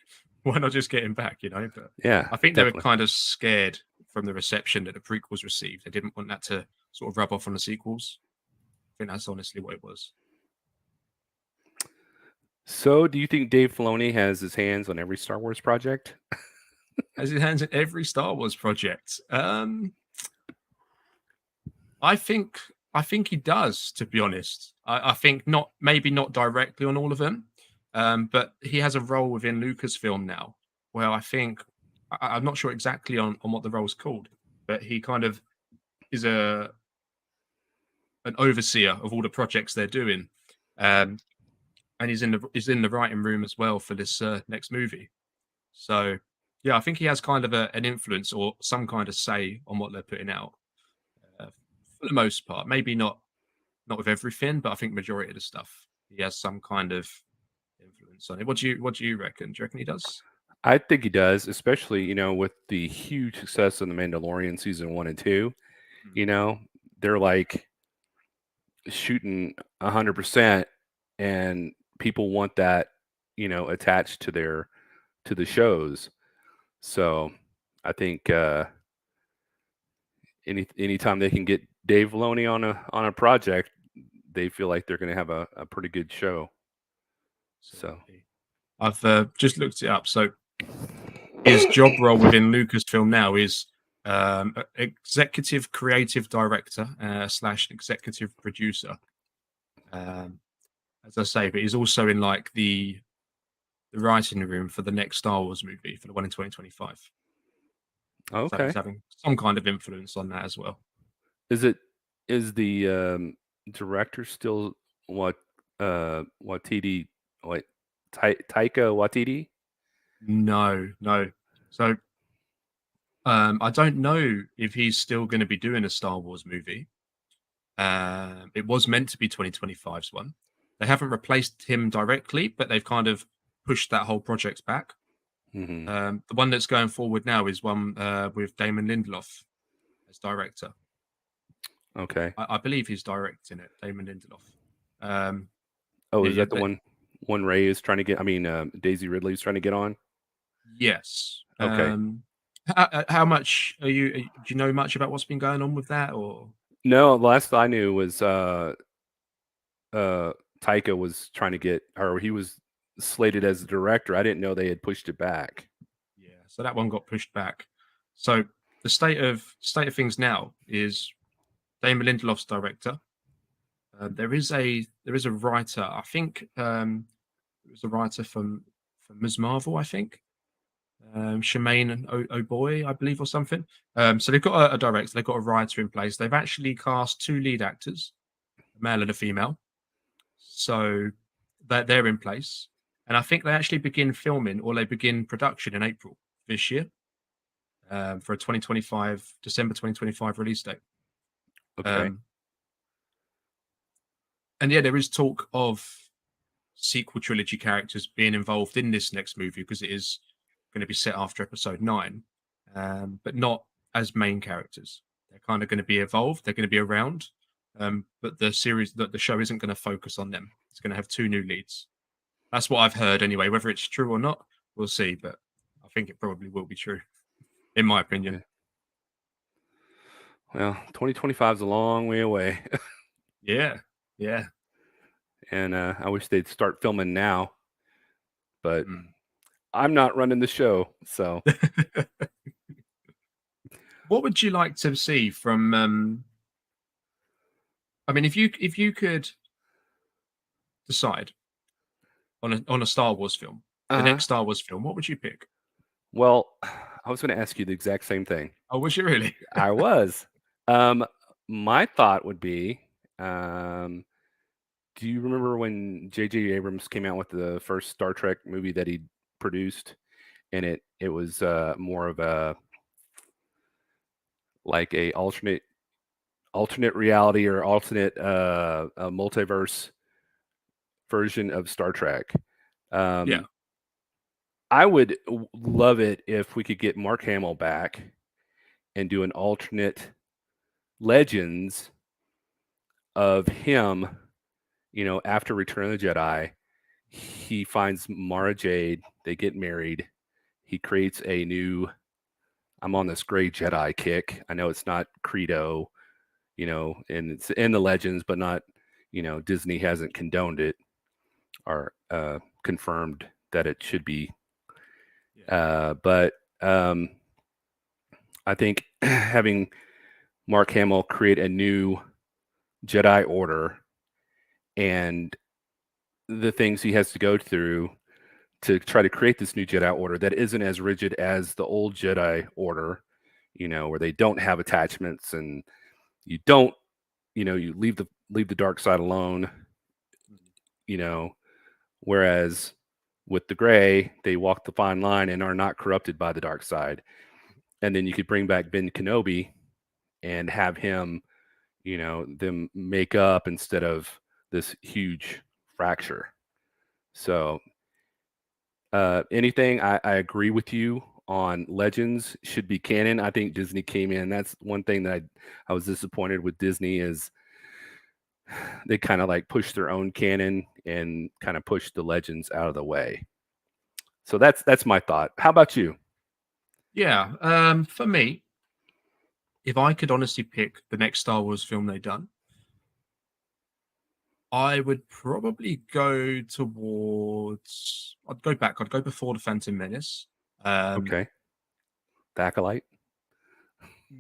why not just get him back? But Yeah, I think they were definitely. kind of scared from the reception that the prequels received. They didn't want that to sort of rub off on the sequels. I think that's honestly what it was. So, do you think Dave Filoni has his hands on every Star Wars project? Has his hands in every Star Wars project. I think I think he does, to be honest. I think maybe not directly on all of them, but he has a role within Lucasfilm now. Well, I think I'm not sure exactly on what the role's called, but he kind of is an overseer of all the projects they're doing, um, and he's in the writing room as well for this next movie. So yeah, I think he has kind of an influence or some kind of say on what they're putting out uh, for the most part. Maybe not with everything, but I think majority of the stuff he has some kind of influence on it. What do you reckon? Do you reckon he does? I think he does, especially, with the huge success of The Mandalorian season 1 and 2, Mm. you know, they're like shooting 100% and people want that, attached to the shows. So, I think anytime they can get Dave Filoni on a project, they feel like they're going to have a pretty good show. So, Absolutely. I've just looked it up. So his job role within Lucasfilm now is executive creative director slash executive producer. Um, as I say, but he's also in like the writing room for the next Star Wars movie for the one in 2025. So he's okay. having some kind of influence on that as well. Is it is the director still what Watiti what Taika Watiti? No, no. So I don't know if he's still going to be doing a Star Wars movie. It was meant to be 2025's one. They haven't replaced him directly, but they've kind of pushed that whole project back. Hmm. The one that's going forward now is one with Damon Lindelof as director. Okay. I believe he's directing it, Damon Lindelof. Um, Oh, yeah, is yeah, that the one Ray is trying to get? I mean, Daisy Ridley's trying to get on. yes. Okay. How much do you know much about what's been going on with that, or? No, last I knew was Taika was trying to get, or he was slated as the director. I didn't know they had pushed it back. Yeah, so that one got pushed back. So the state of things now is Damon Lindelof's director. There is a writer. I think it was a writer from Ms. Marvel. I think Shemaine O'Boy, I believe, or something. So they've got a director. They've got a writer in place. They've actually cast two lead actors, a male and a female. So they're in place, and I think they actually begin filming or they begin production in April this year, for a 2025 December 2025 release date. Okay. Um, and yeah, there is talk of sequel trilogy characters being involved in this next movie because it is going to be set after episode 9, but not as main characters. They're kind of going to be evolved. They're going to be around, but the show isn't going to focus on them. It's going to have 2 new leads. That's what I've heard anyway. Whether it's true or not, we'll see. But I think it probably will be true, in my opinion. Okay. Well, 2025 is a long way away, Yeah, yeah. and I wish they'd start filming now, but Mm. I'm not running the show, so What would you like to see from? I mean, if you could decide on a Star Wars film, the uh-huh. next Star Wars film, what would you pick? Well, I was going to ask you the exact same thing. Oh, was you really? I was. Um, my thought would be, um, do you remember when J.J. Abrams came out with the first Star Trek movie that he produced, and it was more of a like a alternate reality or alternate a multiverse version of Star Trek. Yeah, Um, I would love it if we could get Mark Hamill back and do an alternate Legends of him, after Return of the Jedi. He finds Mara Jade, they get married. He creates a new I'm on this gray Jedi kick. I know it's not Credo, and it's in the Legends, but not, Disney hasn't condoned it or confirmed that it should be. yeah, But I think having Mark Hamill create a new Jedi Order and the things he has to go through to try to create this new Jedi Order that isn't as rigid as the old Jedi Order, where they don't have attachments and you don't, you leave the dark side alone, mhm, you know, whereas with the gray, they walk the fine line and are not corrupted by the dark side. And then you could bring back Ben Kenobi and have him, them make up instead of this huge fracture. So anything, I agree with you on Legends should be canon. I think Disney came in. That's one thing that I was disappointed with Disney is they kind of like pushed their own canon and kind of pushed the Legends out of the way. So that's my thought. How about you? yeah. For me, if I could honestly pick the next Star Wars film they done, I would probably go towards. I'd go back. I'd go before the Phantom Menace. Um, Okay, the Acolyte.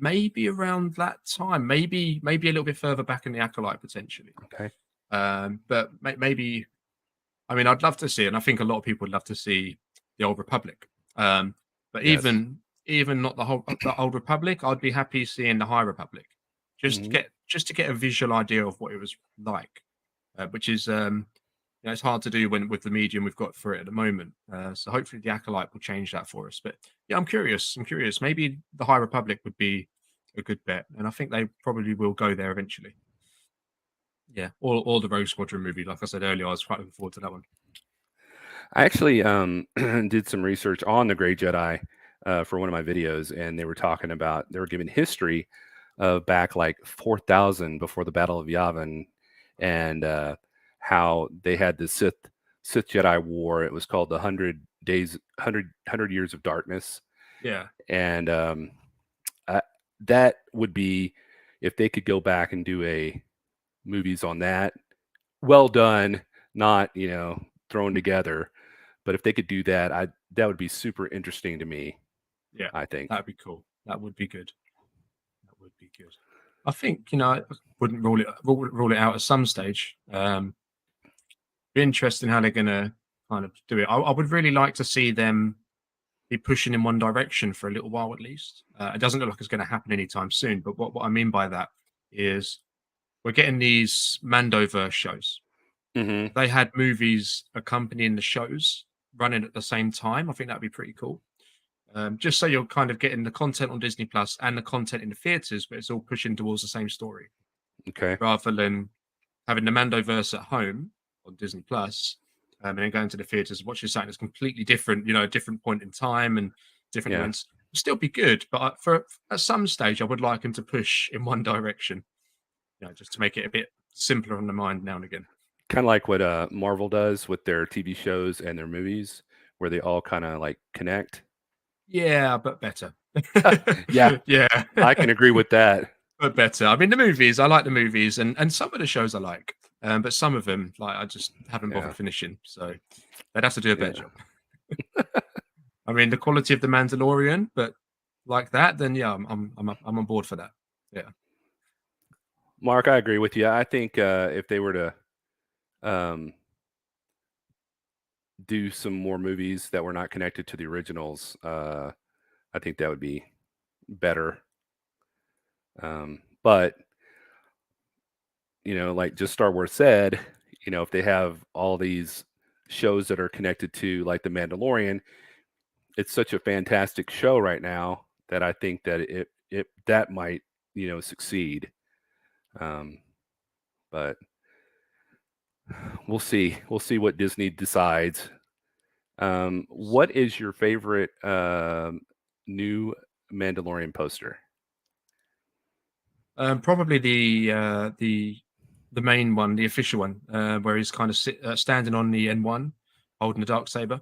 maybe around that time. Maybe a little bit further back in the Acolyte potentially. Okay, But maybe. I mean, I'd love to see, and I think a lot of people would love to see the Old Republic. But yes. even not the Old Republic, I'd be happy seeing the High Republic, Hmm. just to get a visual idea of what it was like, which is it's hard to do when with the medium we've got for it at the moment. So hopefully the Acolyte will change that for us. But yeah, I'm curious. I'm curious. Maybe the High Republic would be a good bet, and I think they probably will go there eventually. Yeah, or the Rogue Squadron movie. Like I said earlier, I was quite looking forward to that one. I actually did some research on the Gray Jedi for one of my videos, and they were talking about they were giving history of back like 4,000 before the Battle of Yavin, and how they had the Sith Jedi War. It was called the 100 Days, 100 Years of Darkness, Yeah. and I, that would be if they could go back and do a movies on that. Well done, not thrown together. But if they could do that, that would be super interesting to me, Yeah, I think. that'd be cool. That would be good. That would be good. I think I wouldn't rule it out at some stage. Be interesting how they're gonna kind of do it. I would really like to see them be pushing in one direction for a little while at least. It doesn't look like it's going to happen anytime soon. But what I mean by that is we're getting these Mandoverse shows. Hmm. They had movies accompanying the shows running at the same time. I think that'd be pretty cool. Just so you're kind of getting the content on Disney Plus and the content in the theaters, but it's all pushing towards the same story, Okay. rather than having the Mandoverse at home on Disney Plus, and then going to the theaters and watching something that's completely different, a different point in time and different Yeah. events. It'll still be good, but for at some stage, I would like him to push in one direction, just to make it a bit simpler on the mind now and again. Kind of like what Marvel does with their TV shows and their movies, where they all kind of like connect. Yeah, but better. Yeah, Yeah, I can agree with that. but better. I mean, the movies, I like the movies, and some of the shows I like, but some of them, like, I just haven't Yeah, bothered finishing. So they'd have to do a better yeah. job. I mean, the quality of the Mandalorian, but like that, then yeah, I'm on board for that. Yeah. Mark, I agree with you. I think if they were to um, do some more movies that were not connected to the originals, I think that would be better. But like just Star Wars said, if they have all these shows that are connected to like the Mandalorian, it's such a fantastic show right now that I think that it that might succeed. Um, but we'll see what Disney decides. What is your favorite new Mandalorian poster? Probably the main one, the official one, where he's kind of standing on the N1, holding the dark saber.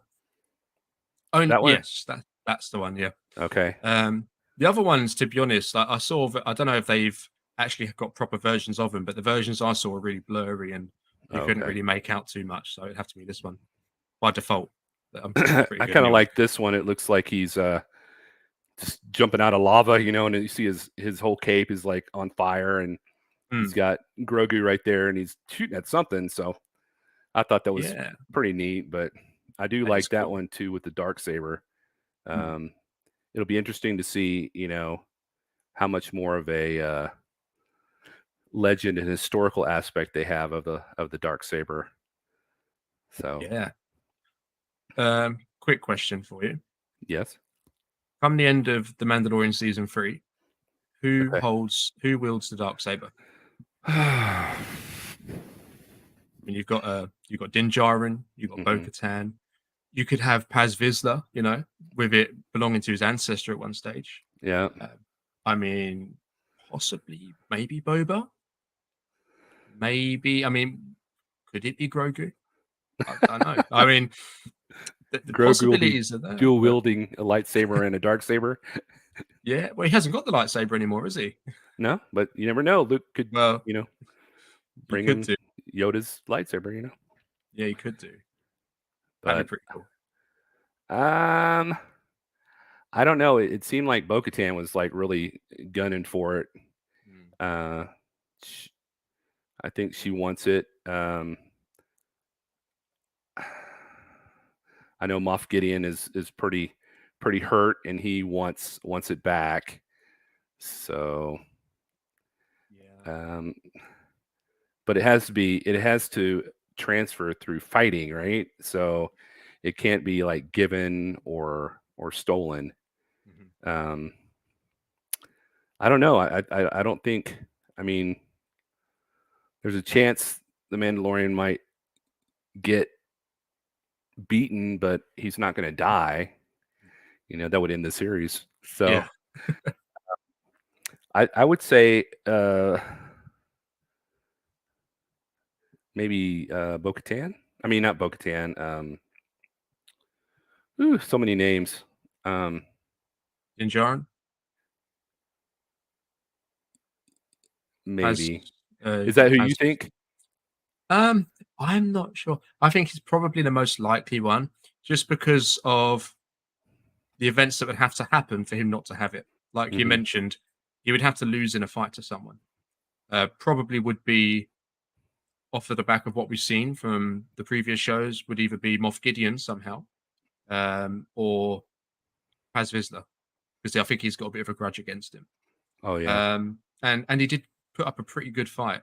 Oh, That one? yes, that's the one. Yeah. Okay. Um, the other ones, to be honest, I saw. I don't know if they've actually got proper versions of them, but the versions I saw were really blurry and you couldn't Okay. really make out too much. So it'd have to be this one by default. It's pretty I good kind of anyway. like this one. It looks like he's just jumping out of lava, and you see his whole cape is like on fire, and he's Mm, got Grogu right there, and he's shooting at something. So I thought that was yeah, pretty neat. But I do that is like that cool. one too with the dark saber. Mm, Um, it'll be interesting to see, how much more of a legend and historical aspect they have of the dark saber. So yeah. Quick question for you. yes. Come the end of the Mandalorian season 3, Okay. who wields the dark saber? I mean, you've got Din Djarin, you've got Bo Hmm. Katan. You could have Paz Vizsla, with it belonging to his ancestor at one stage. Yeah. Uh, I mean, possibly, maybe Boba. Maybe, I mean, could it be Grogu? I don't know. I mean, the Grogu will be possibilities are there, dual but wielding a lightsaber and a dark saber. yeah. Well, he hasn't got the lightsaber anymore, has he? No, but you never know. Luke could, Well, he bring could him do. Yoda's lightsaber. Yeah, he could do. That'd be But pretty cool. um, I don't know. It seemed like Bo-Katan was like really gunning for it. Mm. Uh, sh I think she wants it. I know Moff Gideon is pretty hurt, and he wants it back. So, Yeah. um, but it has to transfer through fighting, right? So it can't be like given or stolen. Mhm. Um, I don't know. I don't think. I mean, there's a chance the Mandalorian might get beaten, but he's not going to die. That would end the series. So Yeah. I would say maybe Bo-Katan. I mean, not Bo-Katan. So many names. Um, Din Djarin, Paz, maybe is you've that got who you Paz. think? Um, I'm not sure. I think he's probably the most likely one, just because of the events that would have to happen for him not to have it. Like you Hmm. mentioned, he would have to lose in a fight to someone. Probably would be off of the back of what we've seen from the previous shows. Would either be Moff Gideon somehow, or Paz Vizsla, because I think he's got a bit of a grudge against him. Oh yeah. And he did put up a pretty good fight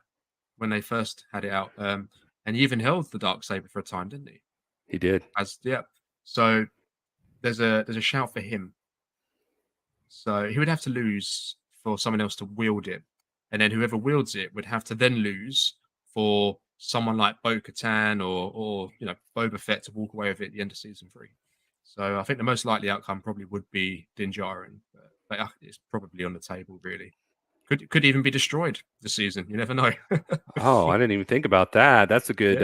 when they first had it out. and he even held the dark saber for a time, didn't he? He did. So there's a shout for him. So he would have to lose for someone else to wield it, and then whoever wields it would have to then lose for someone like Bo-Katan or Boba Fett to walk away with it at the end of season 3. So I think the most likely outcome probably would be Din Djarin, but it's probably on the table really. Could even be destroyed this season. You never know. Oh, I didn't even think about that. That's a good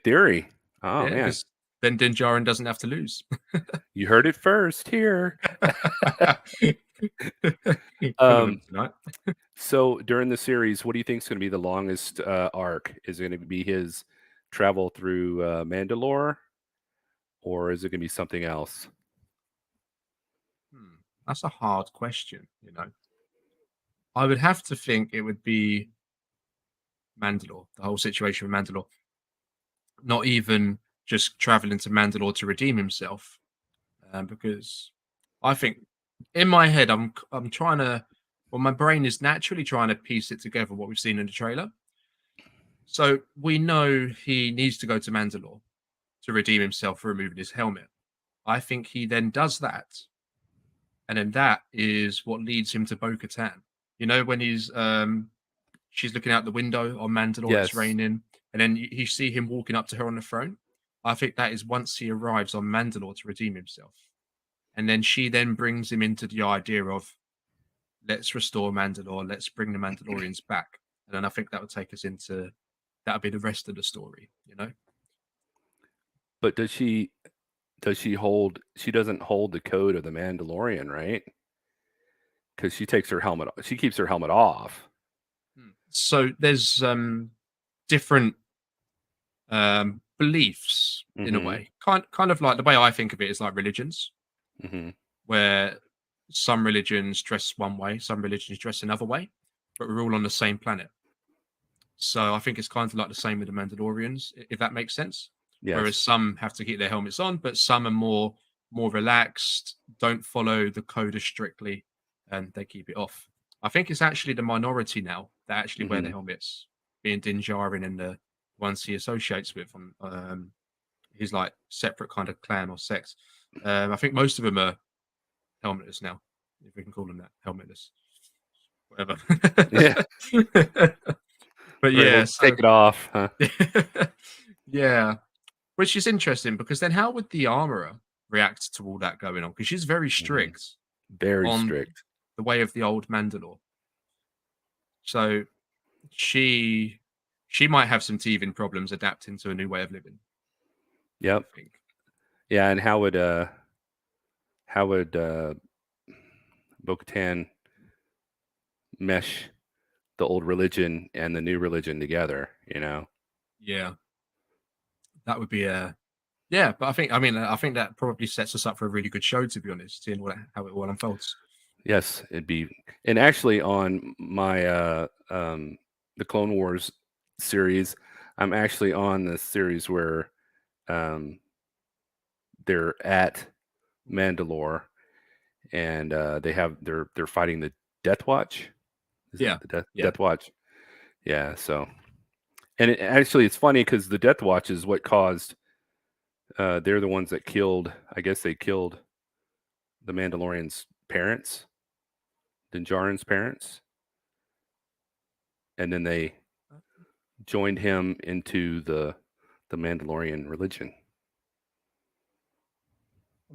theory. Oh Yeah, man, because then Din Djarin doesn't have to lose. you heard it first here. Tonight. So during the series, what do you think is going to be the longest arc? Is it going to be his travel through Mandalore, or is it going to be something else? That's a hard question. I would have to think it would be Mandalore, the whole situation with Mandalore. Not even just traveling to Mandalore to redeem himself, because I think in my head I'm trying to. Well, my brain is naturally trying to piece it together what we've seen in the trailer. So we know he needs to go to Mandalore to redeem himself for removing his helmet. I think he then does that, and then that is what leads him to Bo-Katan. When she's looking out the window on Mandalore, it's Yes. raining, and then you see him walking up to her on the throne. I think that is once he arrives on Mandalore to redeem himself. And then she then brings him into the idea of, let's restore Mandalore, let's bring the Mandalorians back. And then I think that would take us into, that'll be the rest of the story, But she doesn't hold the code of the Mandalorian, right? Because she keeps her helmet off. So there's different beliefs in a way. Kind of like the way I think of it is like religions, where some religions dress one way, some religions dress another way, but we're all on the same planet. So I think it's kind of like the same with the Mandalorians, if that makes sense. Yes. Whereas some have to keep their helmets on, but some are more relaxed, don't follow the code as strictly, and they keep it off. I think it's actually the minority now that actually wear the helmets, being Din Djarin and the ones he associates with on his like separate kind of clan or sect. I think most of them are helmetless now, if we can call them that, helmetless. Whatever. Yeah. But yeah, so, take it off. Huh? Yeah, which is interesting because then how would the armorer react to all that going on? Because she's very strict, very strict, the way of the old Mandalore. So she might have some teething problems adapting to a new way of living. Yep. I think. Yeah, and how would Bo-Katan mesh the old religion and the new religion together? Yeah, that would be but I think that probably sets us up for a really good show, to be honest, seeing how it all unfolds. Yes, it'd be. And actually, on my the Clone Wars series, I'm actually on the series where they're at Mandalore, and they're fighting the Death Watch. Death Watch. Yeah. So, and it's funny because the Death Watch is what caused. They're the ones that killed. I guess they killed the Mandalorian's parents, Din Djarin's parents, and then they joined him into the Mandalorian religion.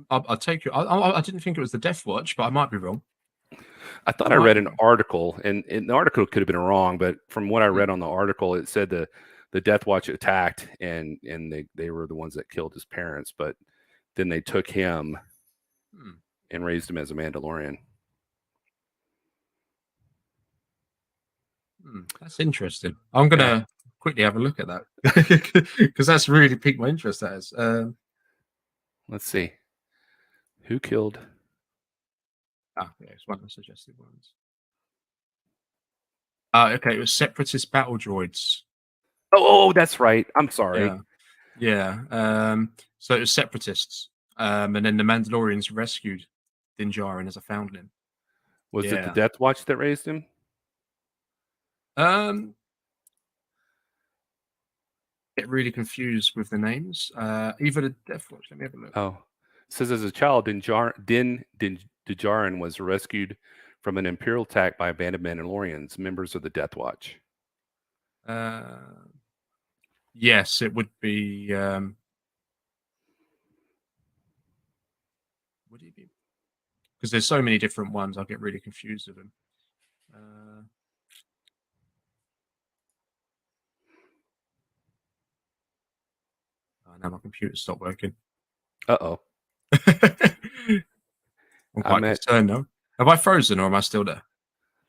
I'll take you. I didn't think it was the Death Watch, but I might be wrong. I thought I read an article, and the article could have been wrong, but from what I read on the article, it said the Death Watch attacked, and they were the ones that killed his parents, but then they took him and raised him as a Mandalorian. That's interesting. I'm gonna quickly have a look at that because that's really piqued my interest. That is. Let's see. Who killed? It's one of the suggested ones. Okay, it was Separatist battle droids. Oh, that's right. I'm sorry. Yeah. So it was Separatists, and then the Mandalorians rescued Din Djarin as a foundling. Was it the Death Watch that raised him? get really confused with the names. Either the Death Watch. Let me have a look. Oh, it says as a child, Din Djarin was rescued from an Imperial attack by a band of Mandalorians, members of the Death Watch. Yes, it would be. Would it be? Because there's so many different ones, I'll get really confused with them. Oh, now my computer stopped working. Uh-oh. I'm quite concerned now. Have I frozen or am I still there?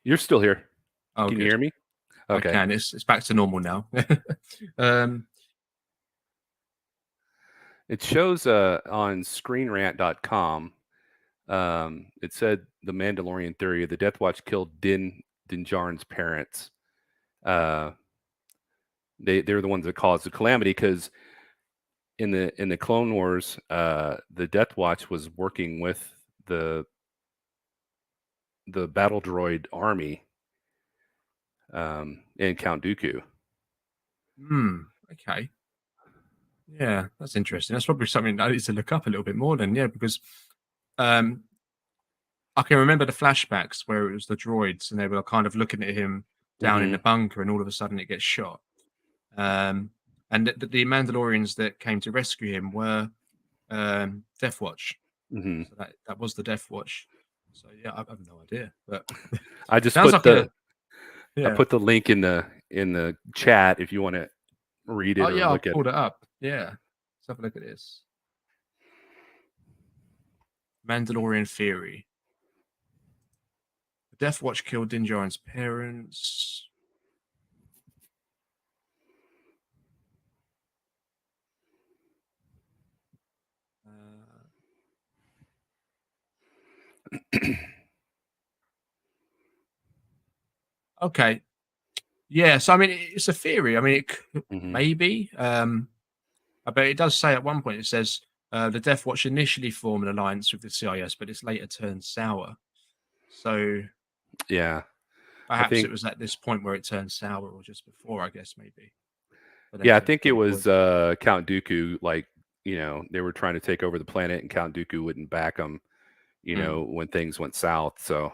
You're still here. Oh, can good. you hear me? Okay. I can. It's back to normal now. It shows on screenrant.com. It said the Mandalorian theory: the Death Watch killed Din Djarin's parents. They're the ones that caused the calamity, because in the Clone Wars, the Death Watch was working with the battle droid army in Count Dooku. Okay. Yeah, that's interesting. That's probably something I need to look up a little bit more then, yeah, because I can remember the flashbacks where it was the droids and they were kind of looking at him down in the bunker and all of a sudden it gets shot. And the Mandalorians that came to rescue him were Death Watch. Mm-hmm. So that was the Death Watch. So yeah, I have no idea. But I just sounds put like I put the link in the chat if you want to read it or I'll look at pull it. it up. Yeah. Let's have a look at this. Mandalorian theory. The Death Watch killed Din Djarin's parents. Okay. Yeah, so I mean, it's a theory. I mean, it could, maybe, but it does say at one point, it says the Death Watch initially formed an alliance with the CIS, but it's later turned sour. So yeah, perhaps it was at this point where it turned sour, or just before, I guess, maybe. Yeah, I think it was Count Dooku. Like, they were trying to take over the planet, and Count Dooku wouldn't back them. When things went south. So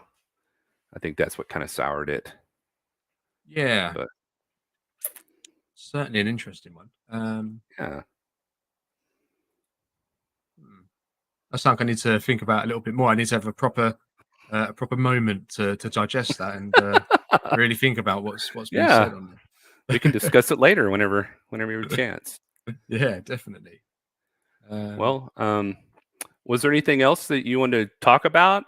I think that's what kind of soured it. Yeah, but certainly an interesting one. Yeah. That's something I need to think about a little bit more. I need to have a proper moment to digest that and really think about what's been said on there. We can discuss it later whenever you have a chance. Yeah, definitely. Well, was there anything else that you wanted to talk about?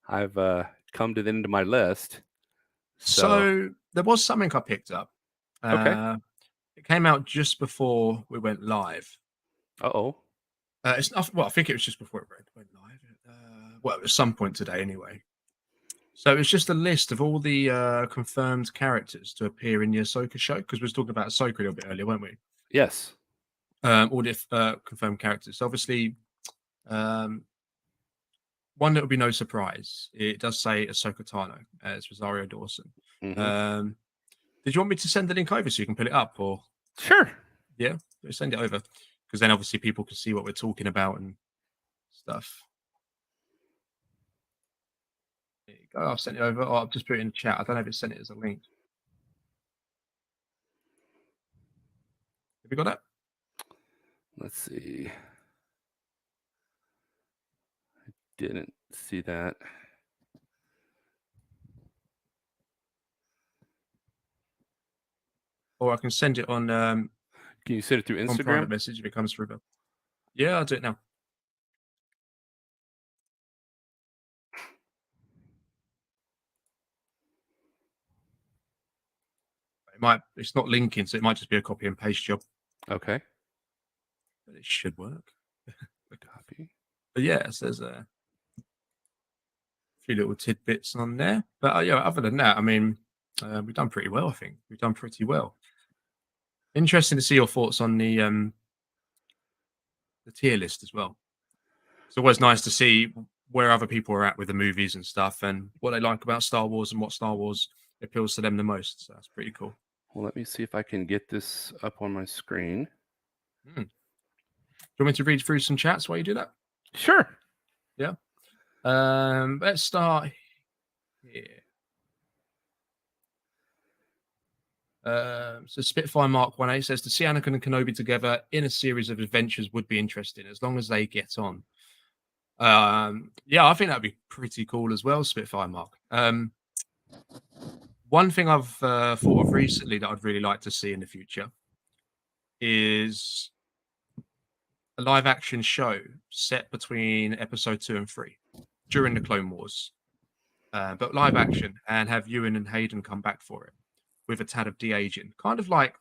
I've come to the end of my list. So there was something I picked up. Okay. It came out just before we went live. Uh-oh. It's not, well, I think it was just before it went live. Well, at some point today, anyway. So it's just a list of all the confirmed characters to appear in the Ahsoka show, because we were talking about Ahsoka a little bit earlier, weren't we? Yes. All the confirmed characters. So obviously, one that would be no surprise. It does say Ahsoka Tano as Rosario Dawson. Did you want me to send the link over so you can put it up, or? Sure. Yeah, send it over, because then obviously people can see what we're talking about and stuff. There you go. I've sent it over. I've just put it in the chat. I don't know if it sent it as a link. Have you got it? Let's see. I didn't see that. Or I can send it on. Can you send it through Instagram? On private message if it comes through. Yeah, I'll do it now. It's not linking, so it might just be a copy and paste job. Okay. But it should work. Copy. But yeah, so there's a few little tidbits on there. But yeah, other than that, I mean, we've done pretty well, I think. We've done pretty well. Interesting to see your thoughts on the tier list as well. It's always nice to see where other people are at with the movies and stuff, and what they like about Star Wars and what Star Wars appeals to them the most. So that's pretty cool. Well, let me see if I can get this up on my screen. Do you want me to read through some chats while you do that? Sure. Yeah. Let's start here. So Spitfire Mark 1A says to see Anakin and Kenobi together in a series of adventures would be interesting as long as they get on. Yeah, I think that'd be pretty cool as well, Spitfire Mark. One thing I've thought of recently that I'd really like to see in the future is a live action show set between episode 2 and 3 during the Clone Wars, but live action, and have Ewan and Hayden come back for it with a tad of de-aging, kind of like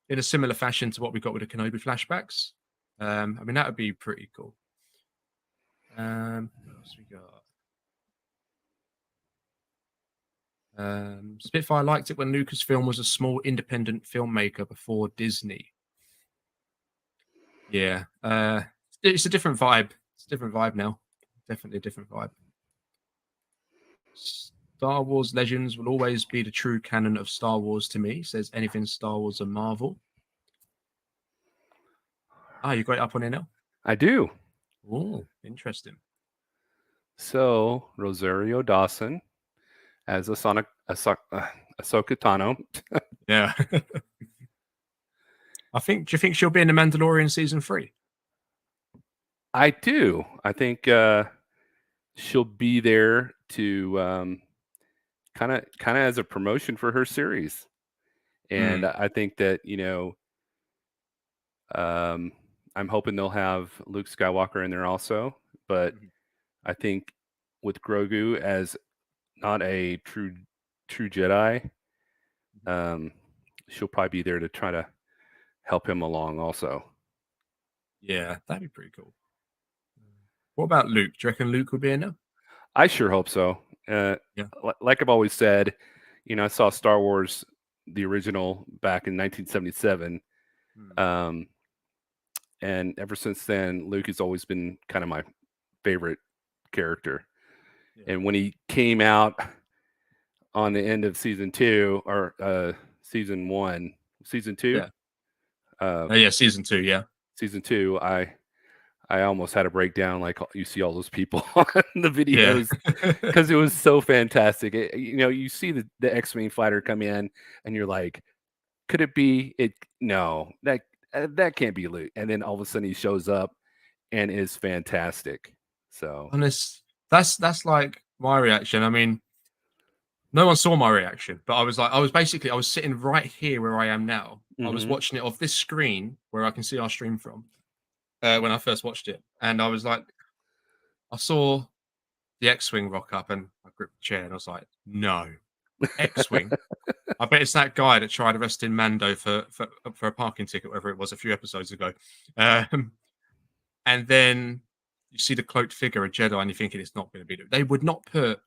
in a similar fashion to what we got with the Kenobi flashbacks. I mean, that would be pretty cool. What else we got? Spitfire liked it when Lucasfilm was a small independent filmmaker before Disney. Yeah, it's a different vibe. It's a different vibe now. Definitely a different vibe. Star Wars Legends will always be the true canon of Star Wars to me, says anything Star Wars and Marvel. Ah, you got it up on here now? I do. Oh, interesting. So Rosario Dawson as Ahsoka Tano. Yeah. Do you think she'll be in The Mandalorian season 3? I do. I think she'll be there to kind of as a promotion for her series, and I think that I'm hoping they'll have Luke Skywalker in there also. But I think with Grogu as not a true Jedi, she'll probably be there to try to help him along also. Yeah, that'd be pretty cool. What about Luke? Do you reckon Luke would be in there? I sure hope so. Yeah. Like I've always said, I saw Star Wars, the original, back in 1977. And ever since then, Luke has always been kind of my favorite character. Yeah. And when he came out on the end of season 2 or season 1, season 2, season 2, yeah, season 2, I almost had a breakdown, like you see all those people on the videos, because it was so fantastic. You see the X-Wing fighter come in, and you're like, could it be it? No, that can't be Luke. And then all of a sudden he shows up and is fantastic. So honest, that's like my reaction. I mean, no one saw my reaction, but I was sitting right here where I am now. I was watching it off this screen where I can see our stream from when I first watched it, and I was like, I saw the X-Wing rock up, and I gripped the chair and I was like, no, X-Wing. I bet it's that guy that tried arresting Mando for a parking ticket, whatever it was, a few episodes ago. And then you see the cloaked figure, a Jedi, and you're thinking it's not going to be Luke. They would not put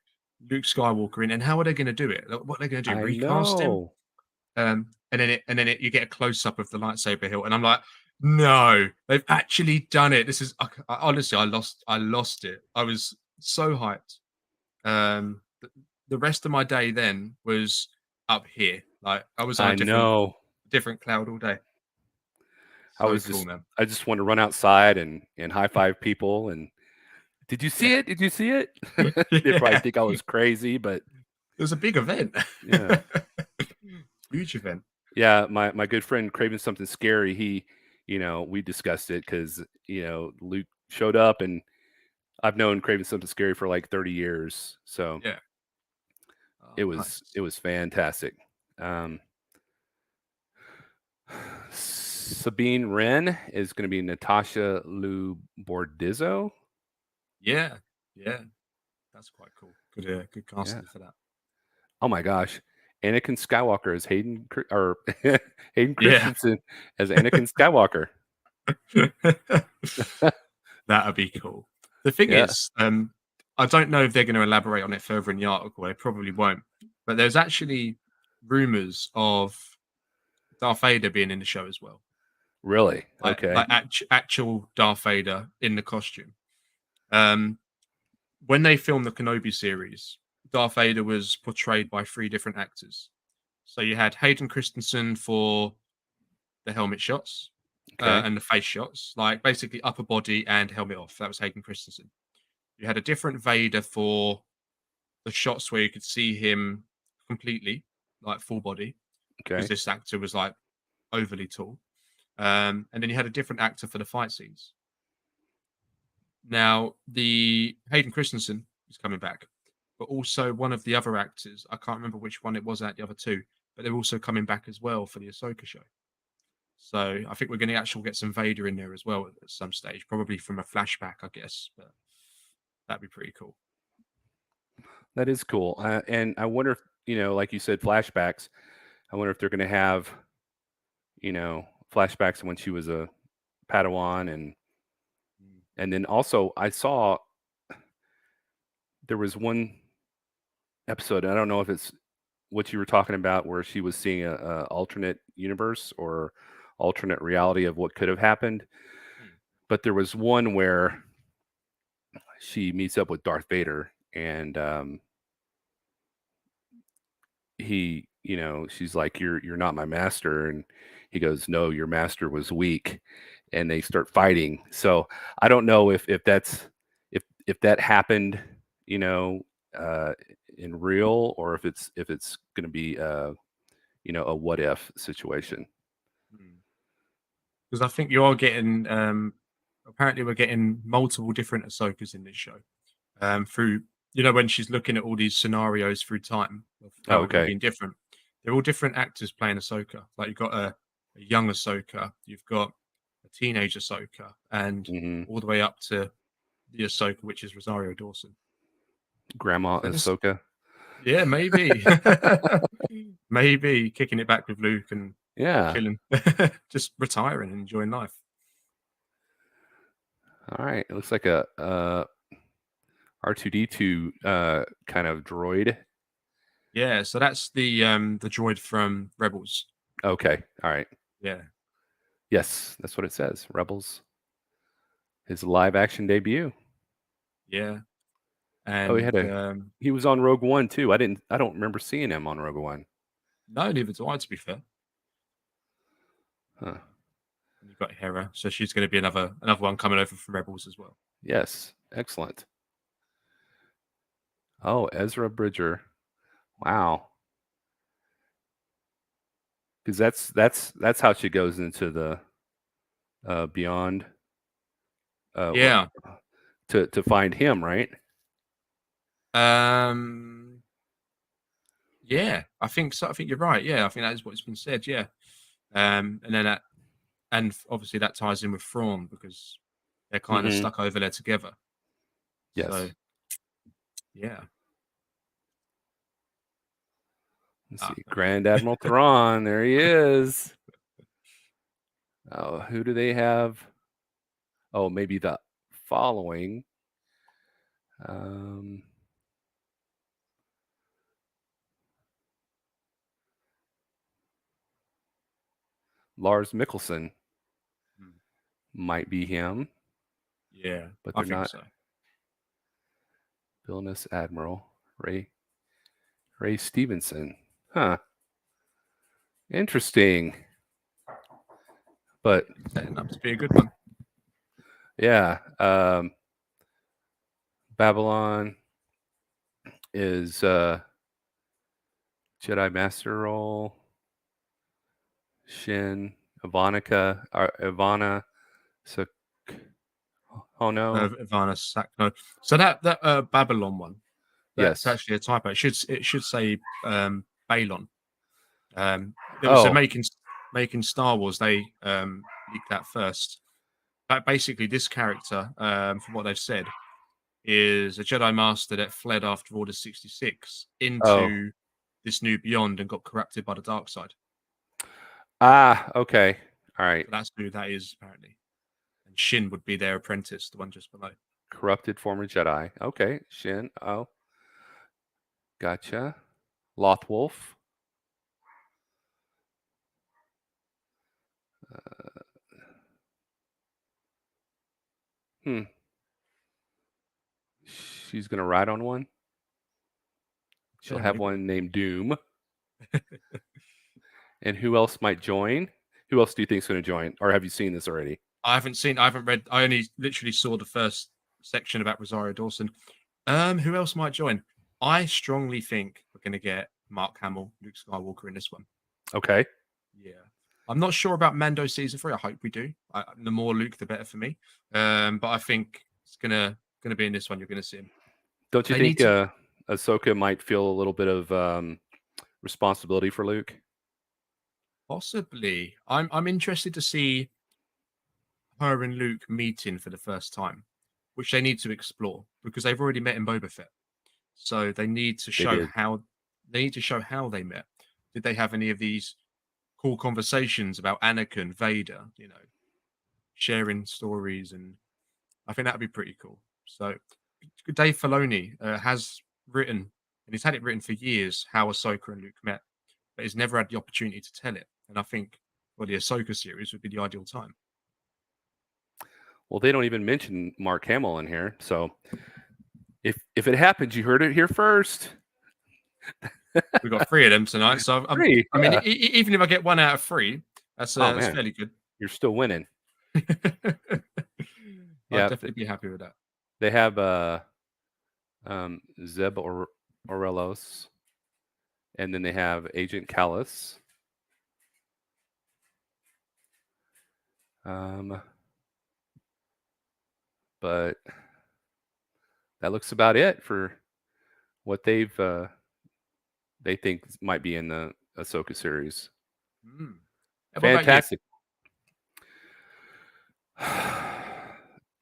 Luke Skywalker in, and how are they going to do it? What are they going to do? Recast him? And then you get a close up of the lightsaber hilt, and I'm like, no, they've actually done it. This is honestly, I lost it. I was so hyped. The rest of my day then was up here. Like I was on a different cloud all day. So I just want to run outside and high five people. And did you see it? Did you see it? They probably think I was crazy, but it was a big event. Yeah. Huge event. Yeah, my good friend Craving Something Scary, he, we discussed it because, Luke showed up, and I've known Craving Something Scary for like 30 years. So yeah. It was fantastic. Sabine Wren is going to be Natasha Liu Bordizzo. Yeah, that's quite cool. Good casting for that. Oh my gosh, Anakin Skywalker is Hayden Christensen as Anakin Skywalker. That'd be cool. The thing is, I don't know if they're going to elaborate on it further in the article. They probably won't. But there's actually rumors of Darth Vader being in the show as well. Really? Okay. Like actual Darth Vader in the costume. When they filmed the Kenobi series, Darth Vader was portrayed by 3 different actors. So you had Hayden Christensen for the helmet shots Okay. and the face shots, like basically upper body and helmet off. That was Hayden Christensen. You had a different Vader for the shots where you could see him completely, like full body, because Okay. this actor was like overly tall. And then you had a different actor for the fight scenes. Now, the Hayden Christensen is coming back, but also one of the other actors, I can't remember which one it was at the other two, but they're also coming back as well for the Ahsoka show. So I think we're going to actually get some Vader in there as well at some stage, probably from a flashback, I guess. But that'd be pretty cool. That is cool. And I wonder if, like you said, flashbacks. I wonder if they're going to have, flashbacks when she was a Padawan, and then also I saw there was one episode. I don't know if it's what you were talking about, where she was seeing a alternate universe or alternate reality of what could have happened. Mm. But there was one where she meets up with Darth Vader, and she's like, you're not my master, and he goes, no, your master was weak, and they start fighting. So I don't know if that's if that happened, you know, uh, in real, or if it's going to be a what if situation. Because I think you are getting apparently we're getting multiple different Ahsokas in this show. Through when she's looking at all these scenarios through time of Oh, how it could have okay. been different. They're all different actors playing Ahsoka. Like you've got a young Ahsoka, you've got a teenage Ahsoka, and Hmm. all the way up to the Ahsoka, which is Rosario Dawson. Grandma So this, Ahsoka. yeah, maybe, maybe kicking it back with Luke and Yeah. chilling, just retiring and enjoying life. All right. It looks like a R2D2 kind of droid. Yeah, so that's the droid from Rebels. Okay. All right. Yeah, Yes, that's what it says. Rebels, his live action debut. yeah, Oh, and he was on Rogue One too. I don't remember seeing him on Rogue One. no, neither do I, to be fair. Huh. And you've got Hera, so she's going to be another one coming over from Rebels as well. Yes. Excellent. Oh, Ezra Bridger. Wow. Because that's how she goes into the Beyond. What Yeah. to find him, right? Um. Yeah, I think so. I think you're right. Yeah, I think that is what's been said. Yeah. And then obviously that ties in with Thrawn because they're kind of Hmm. stuck over there together. So Yes. yeah. Let's Ah, see. okay. Grand Admiral Thrawn. There he is. Oh, who do they have? Oh, maybe the following. Um, Lars Mikkelsen Hmm. might be him, Yeah, but I they're think not. so. Villainous Admiral Ray Stevenson. Huh. Interesting. But Setting up to be a good one. yeah, Babylon is Jedi Master role. Shin, Ivana. So, oh no. Ivana Sakno. So that Babylon one, that's Yes. actually a typo. It should say Balon. There was a Oh. making Star Wars. They leaked that first. But basically, this character, from what they've said, is a Jedi Master that fled after Order 66 Oh. into this new Beyond and got corrupted by the dark side. Ah. Okay. All right. So that's who that is apparently. And Shin would be their apprentice, the one just below. Corrupted former Jedi. Okay. Shin. Oh. Gotcha. Lothwolf. Uh, hmm. She's gonna ride on one. She'll Yeah, have maybe. one named Doom. And who else might join? Who else do you think is going to join? Or have you seen this already? I haven't read. I only literally saw the first section about Rosario Dawson. Who else might join? I strongly think we're going to get Mark Hamill, Luke Skywalker in this one. Okay. Yeah, I'm not sure about Mando season 3. I hope we do. The more Luke, the better for me. But I think it's gonna be in this one. You're gonna see him. Don't you They think need to Ahsoka might feel a little bit of responsibility for Luke? possibly. I'm interested to see her and Luke meeting for the first time, which they need to explore because they've already met in Boba Fett. So they need to They show did. how they met. Did they have any of these cool conversations about Anakin, Vader, sharing stories, and I think that'd be pretty cool. So Dave Filoni has written, and he's had it written for years, how Ahsoka and Luke met, but he's never had the opportunity to tell it. And I think, well, the Ahsoka series would be the ideal time. Well, they don't even mention Mark Hamill in here. So if it happens, you heard it here first. We've got 3 of them tonight. So Three, I mean, yeah. even if I get 1 out of 3, that's Oh that's man, fairly good. you're still winning. I'd Yeah, definitely be happy with that. they have Zeb Orellos, and then they have Agent Callus. But that looks about it for what they think might be in the Ahsoka series. What Fantastic.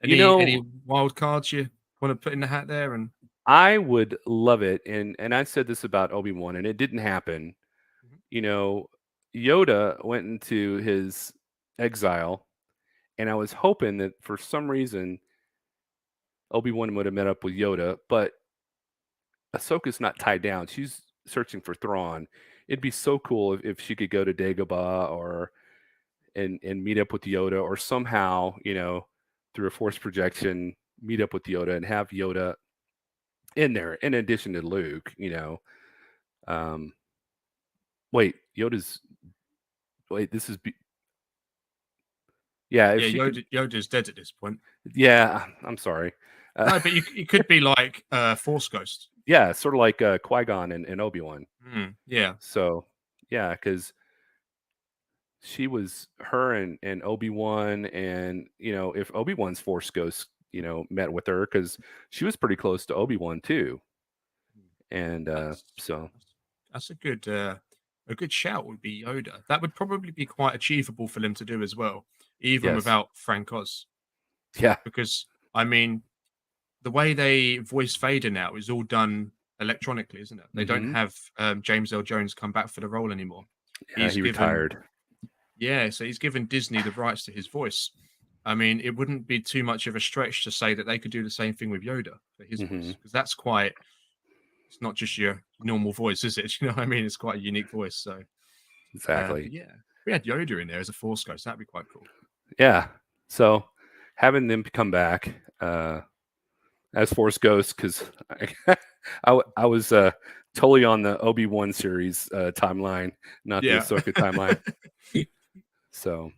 Any wild cards you want to put in the hat there? And I would love it, and I said this about Obi-Wan, and it didn't happen. Yoda went into his exile, and I was hoping that for some reason Obi-Wan would have met up with Yoda, but Ahsoka's not tied down. She's searching for Thrawn. It'd be so cool if she could go to Dagobah or and meet up with Yoda, or somehow, through a force projection, meet up with Yoda and have Yoda in there in addition to Luke. Wait, this is if she Yoda's dead at this point. Yeah, I'm sorry. No, but you could be like Force Ghost. Yeah, sort of like Qui-Gon and Obi-Wan. Yeah. So, yeah, because her and Obi-Wan, and if Obi-Wan's Force Ghost, met with her, because she was pretty close to Obi-Wan too. And so that's a good shout would be Yoda. That would probably be quite achievable for them to do as well, even without Frank Oz. Yeah. Because I mean, the way they voice Vader now is all done electronically, isn't it? They don't have James L. Jones come back for the role anymore. Yeah, he retired. Yeah, so he's given Disney the rights to his voice. I mean, it wouldn't be too much of a stretch to say that they could do the same thing with Yoda for his voice, because that's quite. It's not just your normal voice, is it? You know what I mean? It's quite a unique voice. So exactly. Yeah, we had Yoda in there as a Force Ghost. That'd be quite cool. Yeah. So having them come back as Force Ghosts, because I was totally on the Obi-Wan series timeline, not the Ahsoka timeline. So,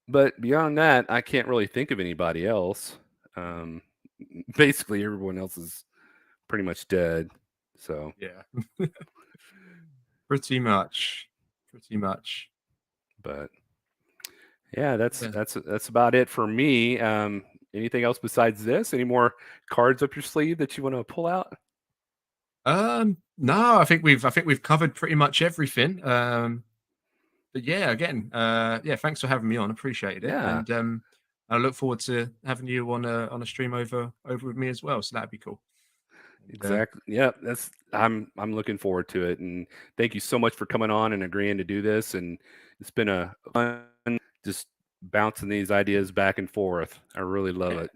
but beyond that, I can't really think of anybody else. Basically, everyone else is pretty much dead. So yeah, pretty much. But yeah, that's about it for me. Anything else besides this? Any more cards up your sleeve that you want to pull out? No, I think we've covered pretty much everything. But yeah, again, thanks for having me on. Appreciate it. Yeah. And I look forward to having you on a stream over with me as well. So that'd be cool. Exactly. Yeah, I'm looking forward to it, and thank you so much for coming on and agreeing to do this. And it's been a fun just bouncing these ideas back and forth. I really love it.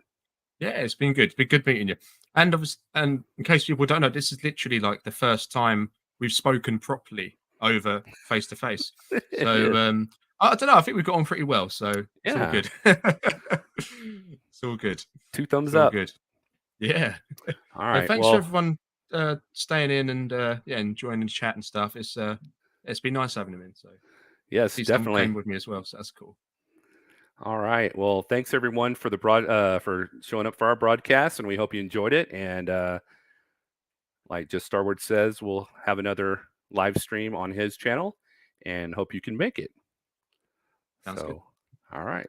Yeah, it's been good. It's been good meeting you. And in case people don't know, this is literally like the first time we've spoken properly over face to face. So I don't know. I think we've got on pretty well. So it's all good. It's all good. 2 thumbs up. Good. Yeah. All right. Thanks for everyone staying in and enjoying the chat and stuff. It's been nice having him in. So Yes, see someone definitely. came with me as well, so that's cool. All right. Well, thanks everyone for the for showing up for our broadcast, and we hope you enjoyed it. And like just Starward says, we'll have another live stream on his channel, and hope you can make it. Sounds good. All right.